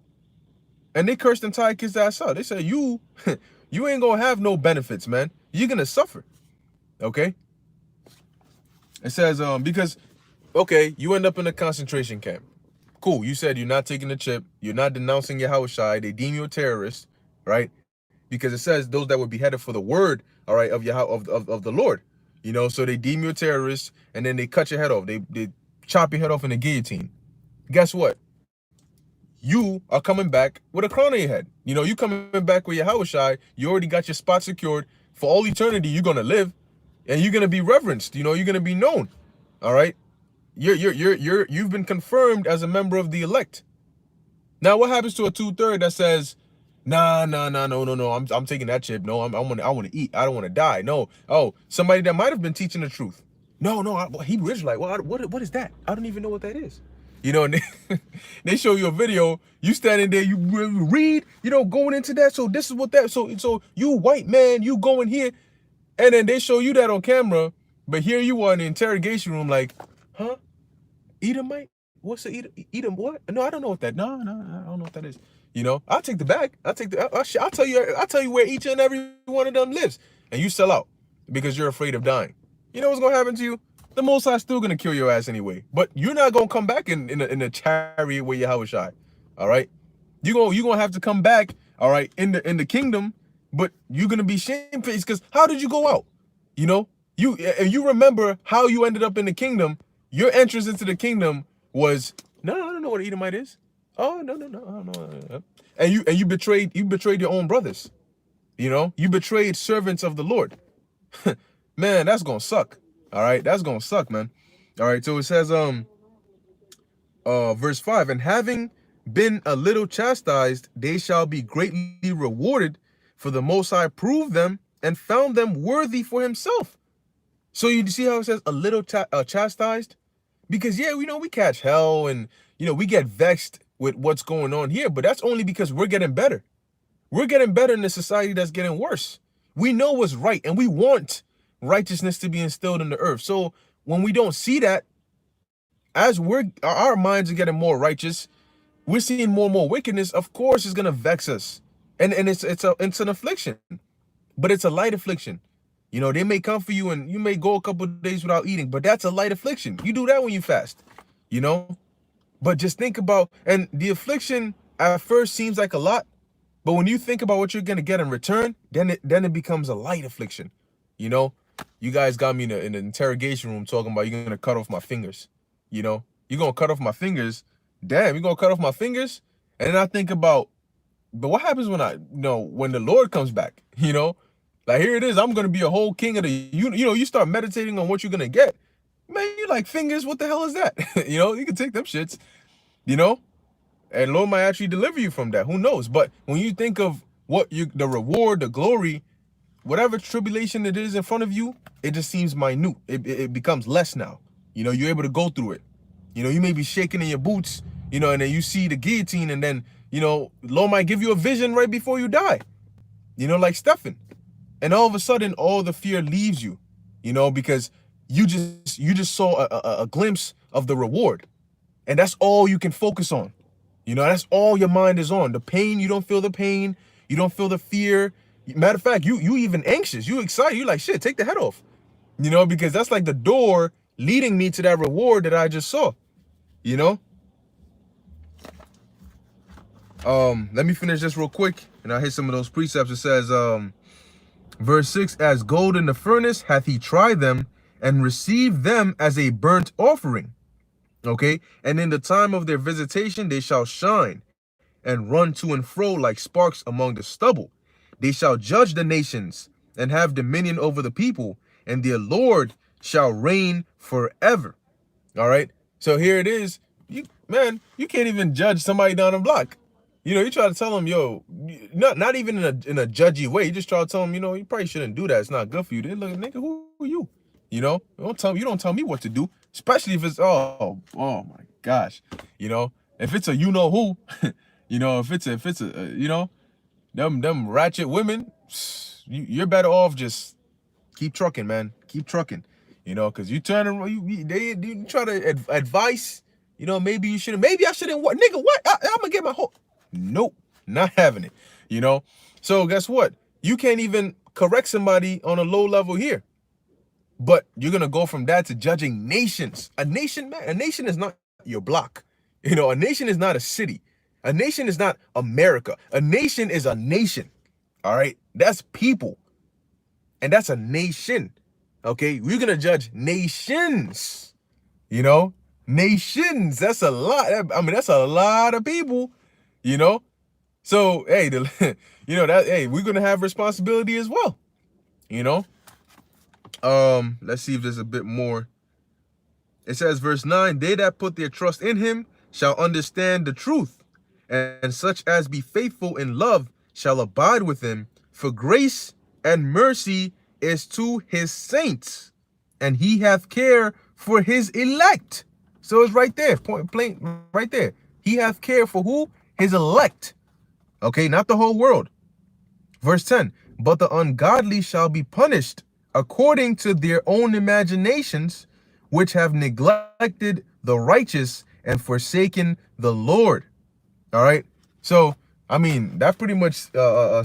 And they cursed Antiochus' ass out. They said, you ain't going to have no benefits, man. You're going to suffer. Okay? It says, because, okay, you end up in a concentration camp. Cool. You said you're not taking the chip. You're not denouncing your Yahushai. They deem you a terrorist, right? Because it says those that were beheaded for the word, all right, of the Lord. You know, so they deem you a terrorist, and then they cut your head off. They chop your head off in a guillotine. Guess what? You are coming back with a crown on your head. You know, you coming back with your Yahushai. You already got your spot secured. For all eternity, you're going to live, and you're going to be reverenced. You know, you're going to be known, all right? You've been confirmed as a member of the elect. Now, what happens to a 2/3 that says, no, I'm taking that chip. No, I want to eat. I don't want to die. No. Oh, somebody that might have been teaching the truth. No, Hebrew Israelite. Well, what is that? I don't even know what that is. You know, and they show you a video. You standing there, you read, you know, going into that. So this is what that. So you white man, you going here, and then they show you that on camera. But here you are in the interrogation room, like, huh? Edomite? What's the Edom? What? No, I don't know what that. No, I don't know what that is. You know, I'll take the bag. I'll tell you where each and every one of them lives, and you sell out because you're afraid of dying. You know what's gonna happen to you? The Most High's still gonna kill your ass anyway. But you're not gonna come back in a chariot with your Yahushai. All right, you gonna have to come back. All right, in the kingdom, but you're gonna be shamefaced because how did you go out? You know, you remember how you ended up in the kingdom. Your entrance into the kingdom was, no, I don't know what an Edomite is. Oh, no, no, no, no. And you betrayed your own brothers. You know, you betrayed servants of the Lord. Man, that's gonna suck. All right, that's gonna suck, man. All right, so it says, verse 5, and having been a little chastised, they shall be greatly rewarded, for the Most High proved them and found them worthy for himself. So you see how it says a little chastised? Because yeah, we know we catch hell and we get vexed with what's going on here, but that's only because we're getting better. We're getting better in a society that's getting worse. We know what's right and we want righteousness to be instilled in the earth. So when we don't see that, as our minds are getting more righteous, we're seeing more and more wickedness. Of course, it's gonna vex us, and it's an affliction, but it's a light affliction. You know, they may come for you and you may go a couple of days without eating, but that's a light affliction. You do that when you fast, you know. But just think about, and the affliction at first seems like a lot, but when you think about what you're gonna get in return, then it becomes a light affliction. You know, you guys got me in an interrogation room talking about you're gonna cut off my fingers. You know, you're gonna cut off my fingers. Damn, you're gonna cut off my fingers. And then I think about, but what happens when when the Lord comes back? You know, like here it is. I'm gonna be a whole king of the you start meditating on what you're gonna get. Man, you like fingers? What the hell is that? You can take them shits. You know, and Lord might actually deliver you from that. Who knows? But when you think of the reward, the glory, whatever tribulation it is in front of you, it just seems minute. It becomes less now. You're able to go through it. You may be shaking in your boots, and then you see the guillotine, and then, Lord might give you a vision right before you die, like Stephen. And all of a sudden, all the fear leaves you, because you just saw a glimpse of the reward. And that's all you can focus on. That's all your mind is on. The pain, you don't feel the pain. You don't feel the fear. Matter of fact, you even anxious. You excited. You like, shit, take the head off. Because that's like the door leading me to that reward that I just saw. Let me finish this real quick, and I'll hit some of those precepts. It says, verse 6, as gold in the furnace hath he tried them, and received them as a burnt offering. Okay, and in the time of their visitation they shall shine, and run to and fro like sparks among the stubble. They shall judge the nations, and have dominion over the people, and their Lord shall reign forever. All right, so here it is. You can't even judge somebody down the block. You try to tell them, yo, not even in a judgy way. You just try to tell them, you probably shouldn't do that. It's not good for you. They look, nigga, who are you? You don't tell me what to do, especially if it's oh my gosh, if it's a who, if it's a them ratchet women, you're better off just keep trucking, man, keep trucking, because you turn around, you try to advise, maybe you shouldn't, maybe I shouldn't, what, nigga, what, I'm gonna get my whole, nope, not having it, so guess what, you can't even correct somebody on a low level here. But you're going to go from that to judging nations. A nation is not your block. A nation is not a city. A nation is not America. A nation is a nation. All right? That's people. And that's a nation. Okay? We're going to judge nations. Nations. That's a lot. I mean, that's a lot of people. So, hey, we're going to have responsibility as well. Let's see if there's a bit more. It says, verse 9, they that put their trust in him shall understand the truth, and such as be faithful in love shall abide with him. For grace and mercy is to his saints, and he hath care for his elect. So it's right there, point blank, right there. He hath care for who? His elect. Okay, not the whole world. Verse 10, but the ungodly shall be punished according to their own imaginations, which have neglected the righteous and forsaken the Lord. All right. So, I mean, that pretty much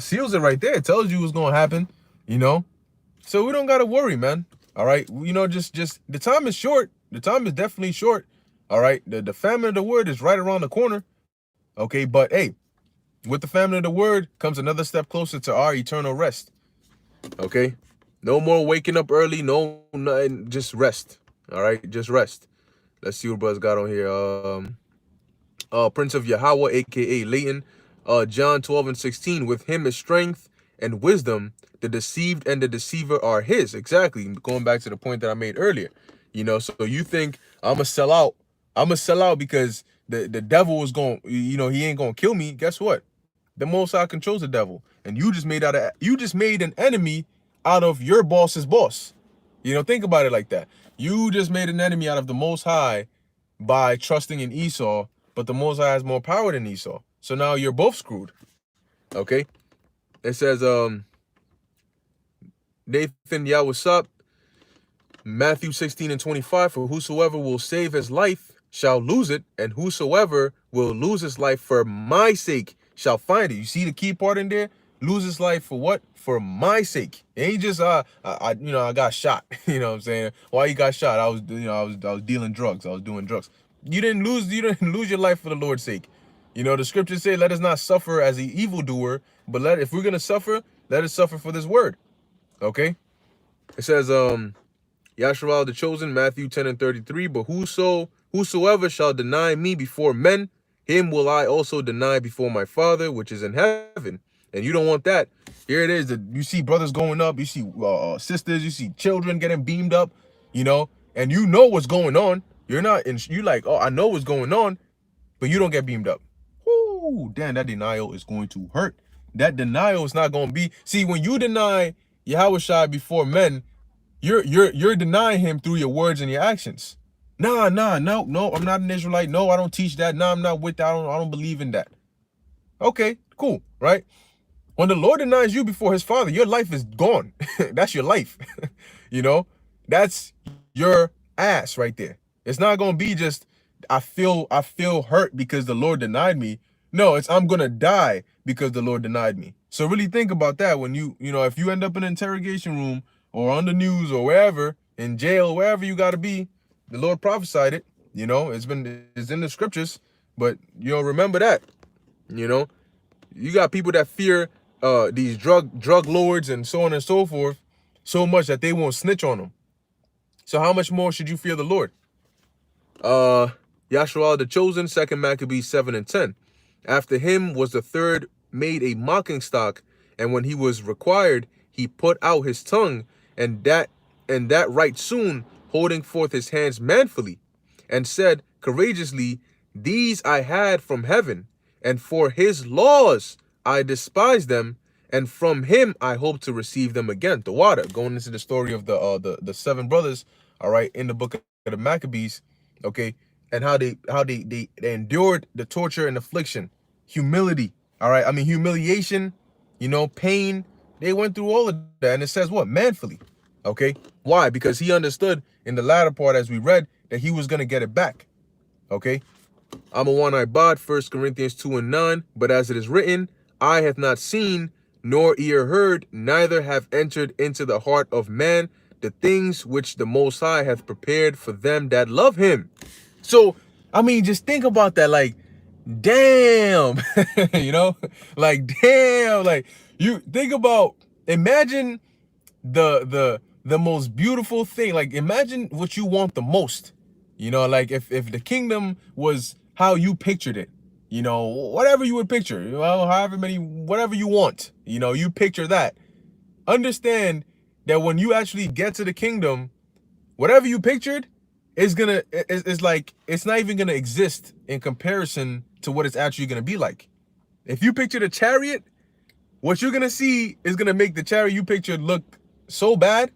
seals it right there. It tells you what's going to happen, So we don't got to worry, man. All right. Just the time is short. The time is definitely short. All right. The famine of the word is right around the corner. Okay. But hey, with the famine of the word comes another step closer to our eternal rest. Okay. No more waking up early. No, nothing. Just rest. All right. Just rest. Let's see what brothers got on here. Prince of Yahweh, aka Leighton. John 12 and 16. With him is strength and wisdom. The deceived and the deceiver are his. Exactly. Going back to the point that I made earlier. So you think I'm gonna sell out. I'm gonna sell out because the devil is going, he ain't gonna kill me. Guess what? The Most High controls the devil, and you just made an enemy out of your boss's boss. Think about it like that. You just made an enemy out of the Most High by trusting in Esau, but the Most High has more power than Esau. So now you're both screwed. Okay? It says, Nathan, yeah, what's up? Matthew 16 and 25, for whosoever will save his life shall lose it, and whosoever will lose his life for my sake shall find it. You see the key part in there? Lose his life for what? For my sake. It ain't just I got shot. You know what I'm saying? Why you got shot? I was dealing drugs. I was doing drugs. You didn't lose your life for the Lord's sake. The scriptures say, let us not suffer as the evildoer, but if we're gonna suffer, let us suffer for this word. Okay? It says, Yasharal the chosen, Matthew 10 and 33, but whosoever shall deny me before men, him will I also deny before my Father, which is in heaven. And you don't want that. Here it is. You see brothers going up. You see sisters. You see children getting beamed up, and you know what's going on. You're not, you like, oh, I know what's going on, but you don't get beamed up. Whoo, damn, that denial is going to hurt. That denial is not going to be, see, when you deny Yahweh before men, you're denying him through your words and your actions. No, I'm not an Israelite. No, I don't teach that. No, I'm not with that. I don't believe in that. Okay, cool, right? When the Lord denies you before his Father, your life is gone. That's your life. That's your ass right there. It's not going to be just, I feel hurt because the Lord denied me. No, it's I'm going to die because the Lord denied me. So really think about that when if you end up in an interrogation room or on the news or wherever, in jail, wherever you got to be, the Lord prophesied it. It's in the scriptures, but remember that. You got people that fear these drug lords and so on and so forth so much that they won't snitch on them. So how much more should you fear the Lord? Yasharal the chosen, 2 Maccabees 7 and 10. After him was the third made a mocking stock, and when he was required, he put out his tongue, and that right soon, holding forth his hands manfully, and said courageously, these I had from heaven, and for his laws I despise them, and from him I hope to receive them again. The water, going into the story of the seven brothers, all right, in the book of the Maccabees, okay, and how they endured the torture and affliction, humility, all right, I mean humiliation, pain. They went through all of that, and it says what? Manfully. Okay, why? Because he understood in the latter part, as we read, that he was gonna get it back. Okay, I'm a one-eyed bod, 1 Corinthians 2 and 9. But as it is written, eye hath not seen, nor ear heard, neither have entered into the heart of man the things which the Most High hath prepared for them that love him. So, I mean, just think about that. Like, damn, like, damn, like, you think about, imagine the most beautiful thing. Like, imagine what you want the most. Like if the kingdom was how you pictured it, whatever you would picture, however many, whatever you want, you picture that. Understand that when you actually get to the kingdom, whatever you pictured is like, it's not even gonna exist in comparison to what it's actually gonna be like. If you pictured a chariot, what you're gonna see is gonna make the chariot you pictured look so bad.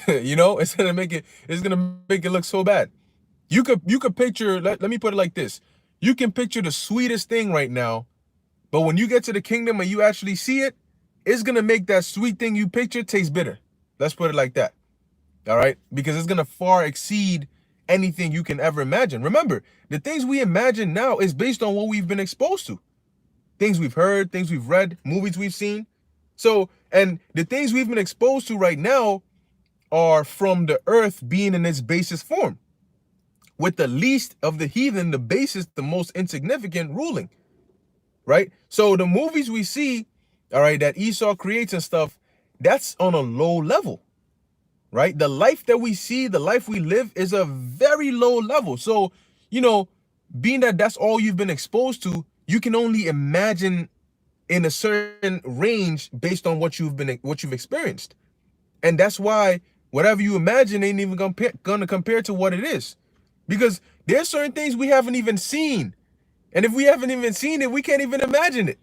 It's gonna make it look so bad. You could picture, let me put it like this. You can picture the sweetest thing right now, but when you get to the kingdom and you actually see it, it's going to make that sweet thing you picture taste bitter. Let's put it like that. All right? Because it's going to far exceed anything you can ever imagine. Remember, the things we imagine now is based on what we've been exposed to. Things we've heard, things we've read, movies we've seen. So, and the things we've been exposed to right now are from the earth being in its basest form, with the least of the heathen, the basest, the most insignificant ruling, right? So the movies we see, all right, that Esau creates and stuff, that's on a low level, right? The life that we see, the life we live is a very low level. So, being that that's all you've been exposed to, you can only imagine in a certain range based on what you've experienced. And that's why whatever you imagine ain't even gonna compare to what it is. Because there's certain things we haven't even seen. And if we haven't even seen it, we can't even imagine it.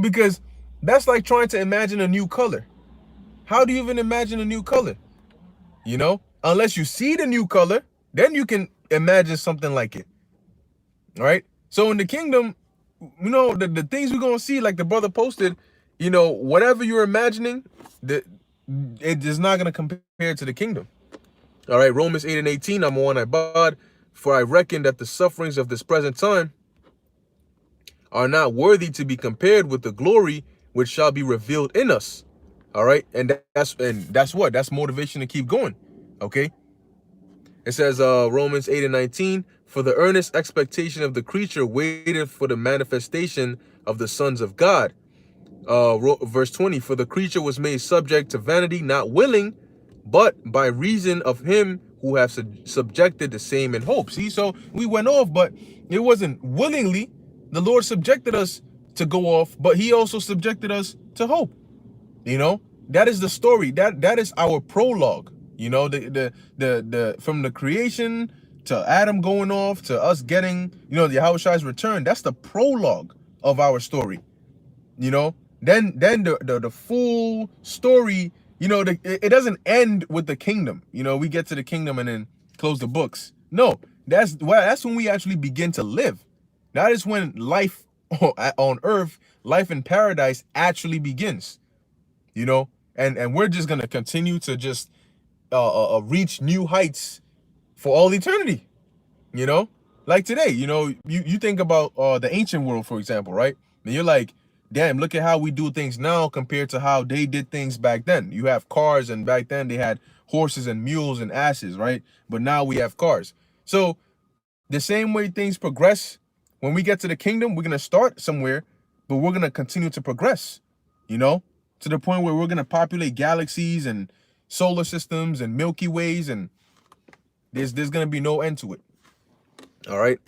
Because that's like trying to imagine a new color. How do you even imagine a new color? Unless you see the new color, then you can imagine something like it. All right. So in the kingdom, the things we're gonna see, like the brother posted, whatever you're imagining, it is not gonna compare to the kingdom. All right, Romans 8 and 18, I'm on Ibad, for I reckon that the sufferings of this present time are not worthy to be compared with the glory which shall be revealed in us. All right, and that's motivation to keep going. Okay. It says Romans 8 and 19, for the earnest expectation of the creature waited for the manifestation of the sons of God. Verse 20, for the creature was made subject to vanity, not willing, but by reason of him who have subjected the same in hope. See, so we went off, but it wasn't willingly. The Lord subjected us to go off, but he also subjected us to hope. That is the story. That is our prologue. The from the creation to Adam going off to us getting, the Yahushua's return. That's the prologue of our story. Then the full story, it doesn't end with the kingdom. We get to the kingdom and then close the books. No, that's when we actually begin to live. That is when life on earth, life in paradise actually begins. And we're just gonna continue to just reach new heights for all eternity. Like today, you think about the ancient world, for example, right? And you're like, damn, look at how we do things now compared to how they did things back then. You have cars, and back then they had horses and mules and asses, right? But now we have cars. So the same way things progress, when we get to the kingdom, we're gonna start somewhere, but we're gonna continue to progress, to the point where we're gonna populate galaxies and solar systems and Milky Ways, and there's gonna be no end to it. All right.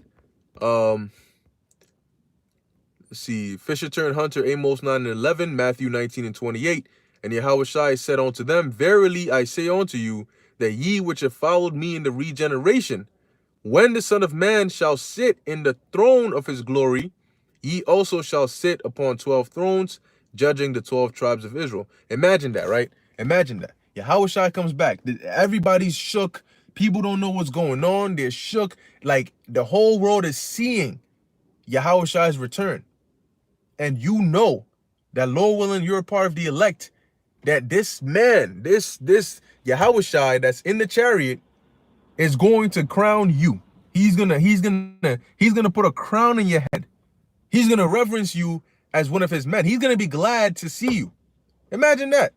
Let's see. Fisher turned hunter, Amos 9 and 11, Matthew 19 and 28. And Yahushua said unto them, verily I say unto you, that ye which have followed me in the regeneration, when the Son of Man shall sit in the throne of his glory, ye also shall sit upon 12 thrones, judging the 12 tribes of Israel. Imagine that, right? Imagine that. Yahushua comes back. Everybody's shook. People don't know what's going on. They're shook. Like the whole world is seeing Yahushua's return. And that, Lord willing, you're a part of the elect, that this man, this Yahushua that's in the chariot is going to crown you. He's gonna put a crown in your head. He's gonna reverence you as one of his men. He's gonna be glad to see you. Imagine that.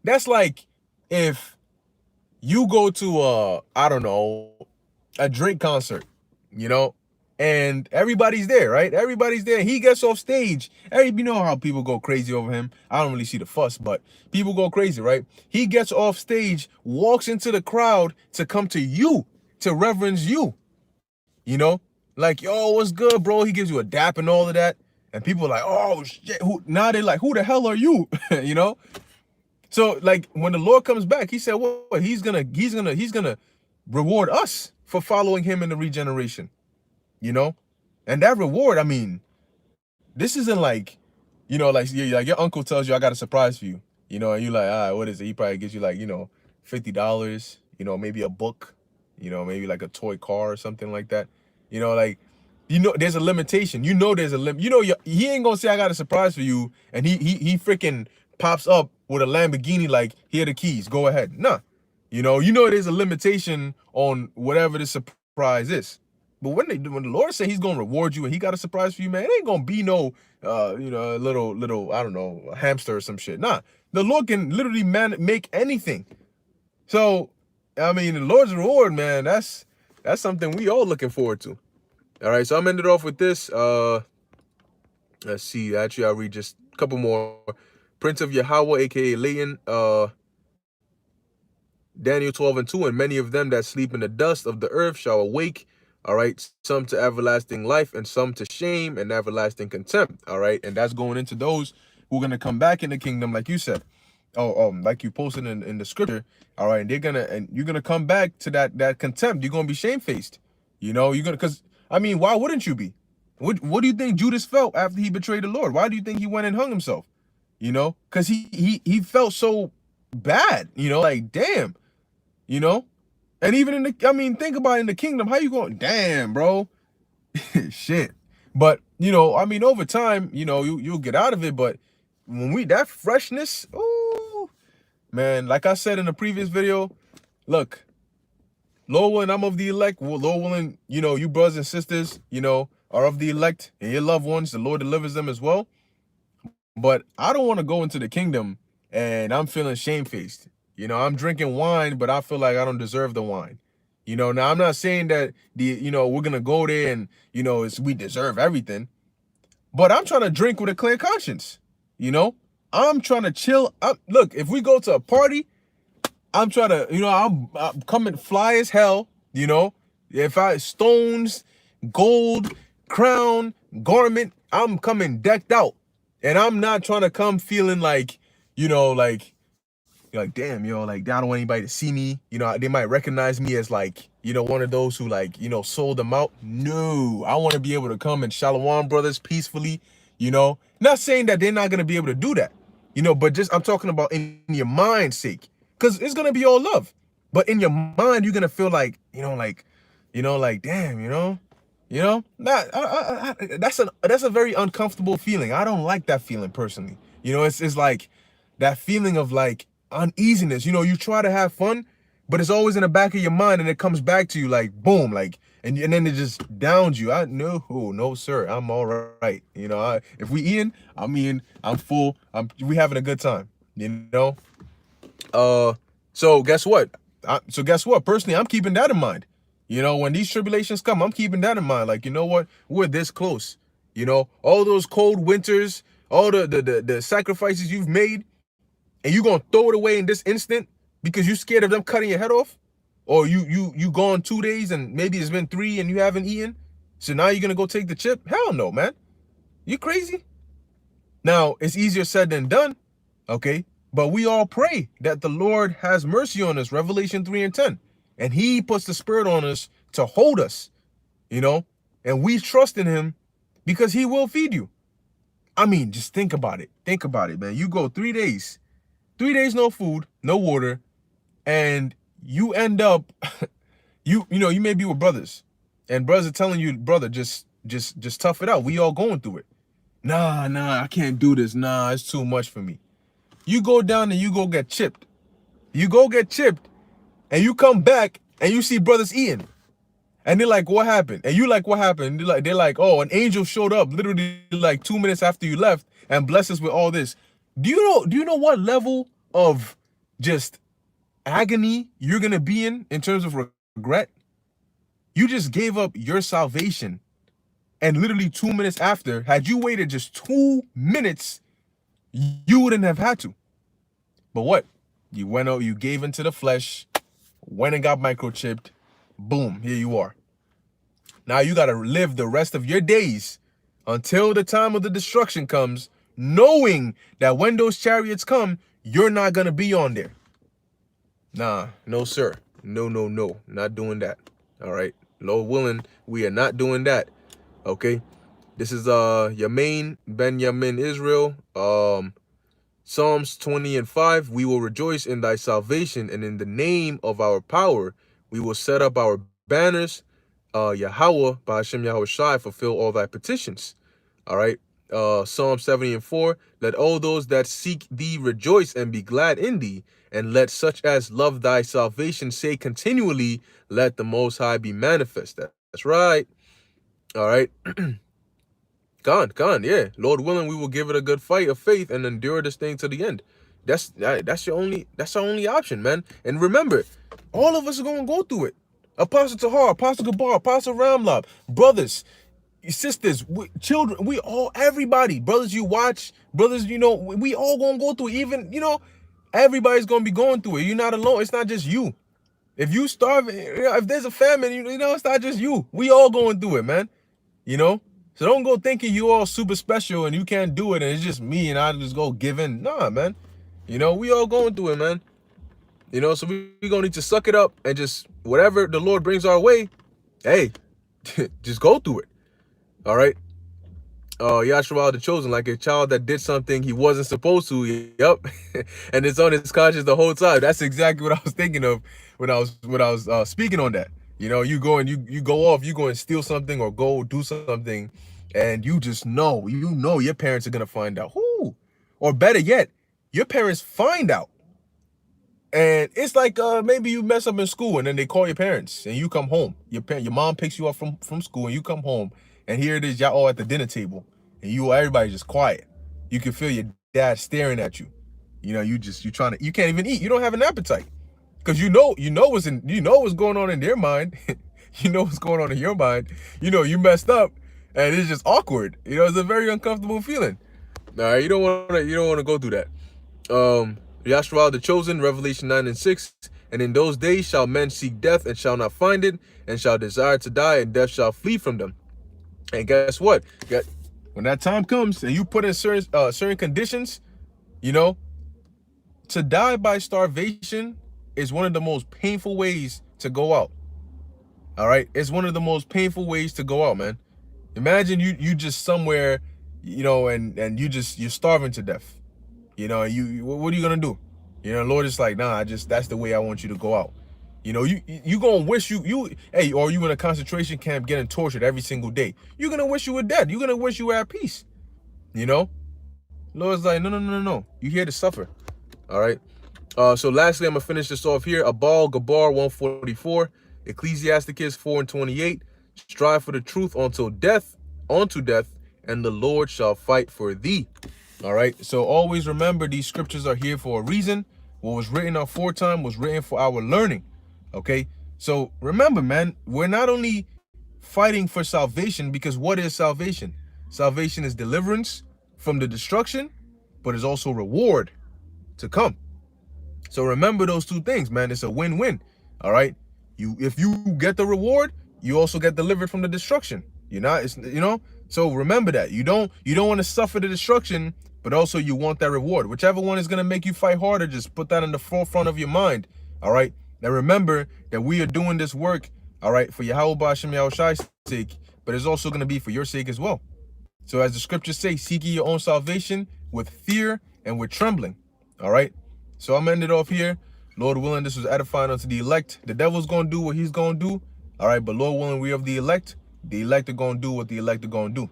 That's like if you go to I don't know, a Drake concert, and everybody's there, right? Everybody's there. He gets off stage. You know how people go crazy over him. I don't really see the fuss, but people go crazy, right? He gets off stage, walks into the crowd to come to you, to reverence you. Like, yo, what's good, bro? He gives you a dap and all of that. And people are like, oh shit. Now they're like, who the hell are you? So like when the Lord comes back, he said, what? He's gonna reward us for following him in the regeneration. And that reward, I mean, this isn't like, like your uncle tells you, I got a surprise for you, and you're like, all right, what is it? He probably gives you like, $50, maybe a book, maybe like a toy car or something like that. Like, there's a limitation. There's a limit. He ain't gonna say, I got a surprise for you, and he freaking pops up with a Lamborghini like, here are the keys, go ahead. Nah. There's a limitation on whatever the surprise is. But when the Lord said he's gonna reward you and he got a surprise for you, man, it ain't gonna be no little I don't know, a hamster or some shit. Nah, the Lord can literally make anything. So I mean, the Lord's reward, man, that's something we all looking forward to. All right, so I'm ended off with this. Let's see. Actually, I'll read just a couple more. Prince of Yahweh, aka Leighton, Daniel 12 and 2, and many of them that sleep in the dust of the earth shall awake all right? Some to everlasting life, and some to shame and everlasting contempt, all right? And that's going into those who are going to come back in the kingdom, like you said. Oh, like you posted in the scripture, all right? And you're gonna come back to that contempt. You're gonna be shamefaced, you're gonna, because I mean, why wouldn't you be? What do you think Judas felt after he betrayed the Lord? Why do you think he went and hung himself? Because he felt so bad, like, damn, you know and even I mean, think about it, in the kingdom, how you going, damn, bro. Shit. But I mean, over time, you'll get out of it. But when that freshness, oh man, like I said in the previous video, look, Lord willing, I'm of the elect. Well, Lord willing, you brothers and sisters, are of the elect, and your loved ones, the Lord delivers them as well. But I don't want to go into the kingdom and I'm feeling shamefaced. I'm drinking wine, but I feel like I don't deserve the wine. Now I'm not saying that we're gonna go there and we deserve everything, but I'm trying to drink with a clear conscience. I'm trying to chill. Look, if we go to a party, I'm trying to, I'm coming fly as hell. If I stones, gold, crown, garment, I'm coming decked out. And I'm not trying to come feeling like, like, damn, like, I don't want anybody to see me. They might recognize me as like, one of those who like, sold them out. No, I want to be able to come and Shalom brothers peacefully, not saying that they're not going to be able to do that, but just, I'm talking about in your mind's sake, because it's going to be all love. But in your mind, you're going to feel like, like, damn, that's a very uncomfortable feeling. I don't like that feeling personally. It's like that feeling of like uneasiness. You try to have fun, but it's always in the back of your mind, and it comes back to you like boom, like, and then it just downs you. No sir, I'm all right. If we eating, I'm full. We having a good time. So guess what? Personally, I'm keeping that in mind. When these tribulations come, I'm keeping that in mind. Like, what? We're this close. All those cold winters, all the sacrifices you've made, and you gonna throw it away in this instant because you scared of them cutting your head off? Or you gone 2 days and maybe it's been 3 and you haven't eaten? So now you're gonna go take the chip? Hell no, man. You crazy? Now, it's easier said than done, okay? But we all pray that the Lord has mercy on us, Revelation 3:10. And he puts the spirit on us to hold us, and we trust in him because he will feed you. I mean, just think about it. Think about it, man. You go 3 days, no food, no water, and you end up, you may be with brothers, and brothers are telling you, brother, just tough it out. We all going through it. Nah, I can't do this. Nah, it's too much for me. You go down and you go get chipped. And you come back and you see brothers eating. And they're like, what happened? And you like, what happened? They're like, oh, an angel showed up literally like 2 minutes after you left and blessed us with all this. Do you know what level of just agony you're going to be in terms of regret? You just gave up your salvation. And literally 2 minutes after, had you waited just 2 minutes, you wouldn't have had to. But what? You went out, you gave into the flesh, went and got microchipped, boom, here you are. Now you got to live the rest of your days until the time of the destruction comes, knowing that when those chariots come, you're not going to be on there. Nah, no, sir. No, not doing that. All right. Lord willing, we are not doing that. Okay. This is your main Benjamin Israel. Psalms 20:5, we will rejoice in thy salvation, and in the name of our power, we will set up our banners. Yahweh, by Hashem Yahweh Shai, fulfill all thy petitions. All right. Psalm 70:4, let all those that seek thee rejoice and be glad in thee, and let such as love thy salvation say continually, let the Most High be manifest. That's right. All right. Gone, yeah. Lord willing, we will give it a good fight of faith and endure this thing to the end. That's our only option, man. And remember, all of us are gonna go through it. Apostle Tahar, Apostle Gabar, Apostle Ramlab, brothers, sisters, children, everybody, brothers you watch, brothers, we all gonna go through it. Even, everybody's gonna be going through it. You're not alone. It's not just you. If you starving, if there's a famine, it's not just you. We all going through it, man. So don't go thinking you all super special and you can't do it and it's just me and I just go give in. Nah, man. We all going through it, man. So we gonna need to suck it up and just whatever the Lord brings our way, hey, just go through it. All right. Yashua the chosen, like a child that did something he wasn't supposed to. Yep. And it's on his conscience the whole time. That's exactly what I was thinking of when I was speaking on that. You go and you go off, you go and steal something or go do something, and you just know, your parents are gonna find out. Who? Or better yet, your parents find out. And it's like maybe you mess up in school and then they call your parents and you come home. Your mom picks you up from school and you come home and here it is, y'all all at the dinner table and everybody just quiet. You can feel your dad staring at you. You can't even eat. You don't have an appetite because what's going on in their mind. You know what's going on in your mind. You messed up and it's just awkward. It's a very uncomfortable feeling. All right, you don't want to go through that. Yashua the chosen, Revelation 9:6, and in those days shall men seek death and shall not find it, and shall desire to die, and death shall flee from them. And guess what? When that time comes and you put in certain conditions, to die by starvation is one of the most painful ways to go out. All right, it's one of the most painful ways to go out, man. Imagine you just somewhere, and you're starving to death. What are you gonna do? Lord is like, nah, that's the way I want you to go out. You gonna wish or you in a concentration camp getting tortured every single day. You're gonna wish you were dead. You're gonna wish you were at peace. Lord's like, no. You here to suffer. All right. So lastly, I'm gonna finish this off here. Abal Gabar 144, Ecclesiasticus 4:28. Strive for the truth unto death, and the Lord shall fight for thee. All right. So always remember these scriptures are here for a reason. What was written aforetime was written for our learning. Okay. So remember, man, we're not only fighting for salvation, because what is salvation? Salvation is deliverance from the destruction, but is also reward to come. So remember those two things, man. It's a win-win. All right. If you get the reward, you also get delivered from the destruction. So remember that. You don't want to suffer the destruction, but also you want that reward. Whichever one is going to make you fight harder, just put that in the forefront of your mind. All right. Now remember that we are doing this work, all right, for Yahweh Ba'Shem Yahushai's sake, but it's also going to be for your sake as well. So as the scriptures say, seek ye your own salvation with fear and with trembling. All right. So I'm ending it off here. Lord willing, this was edifying unto the elect. The devil's going to do what he's going to do. All right. But Lord willing, we of the elect. The elect are going to do what the elect are going to do.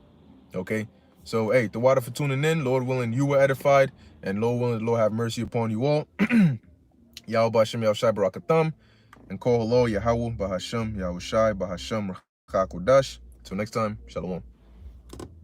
Okay. So, hey, the water for tuning in. Lord willing, you were edified. And Lord willing, the Lord have mercy upon you all. Yahweh Ba'Shem Yahushai Barakatam. And call hello Yahweh Ba'Hashem Yahushai Ba'Hashem Rachakodash. Till next time, Shalom.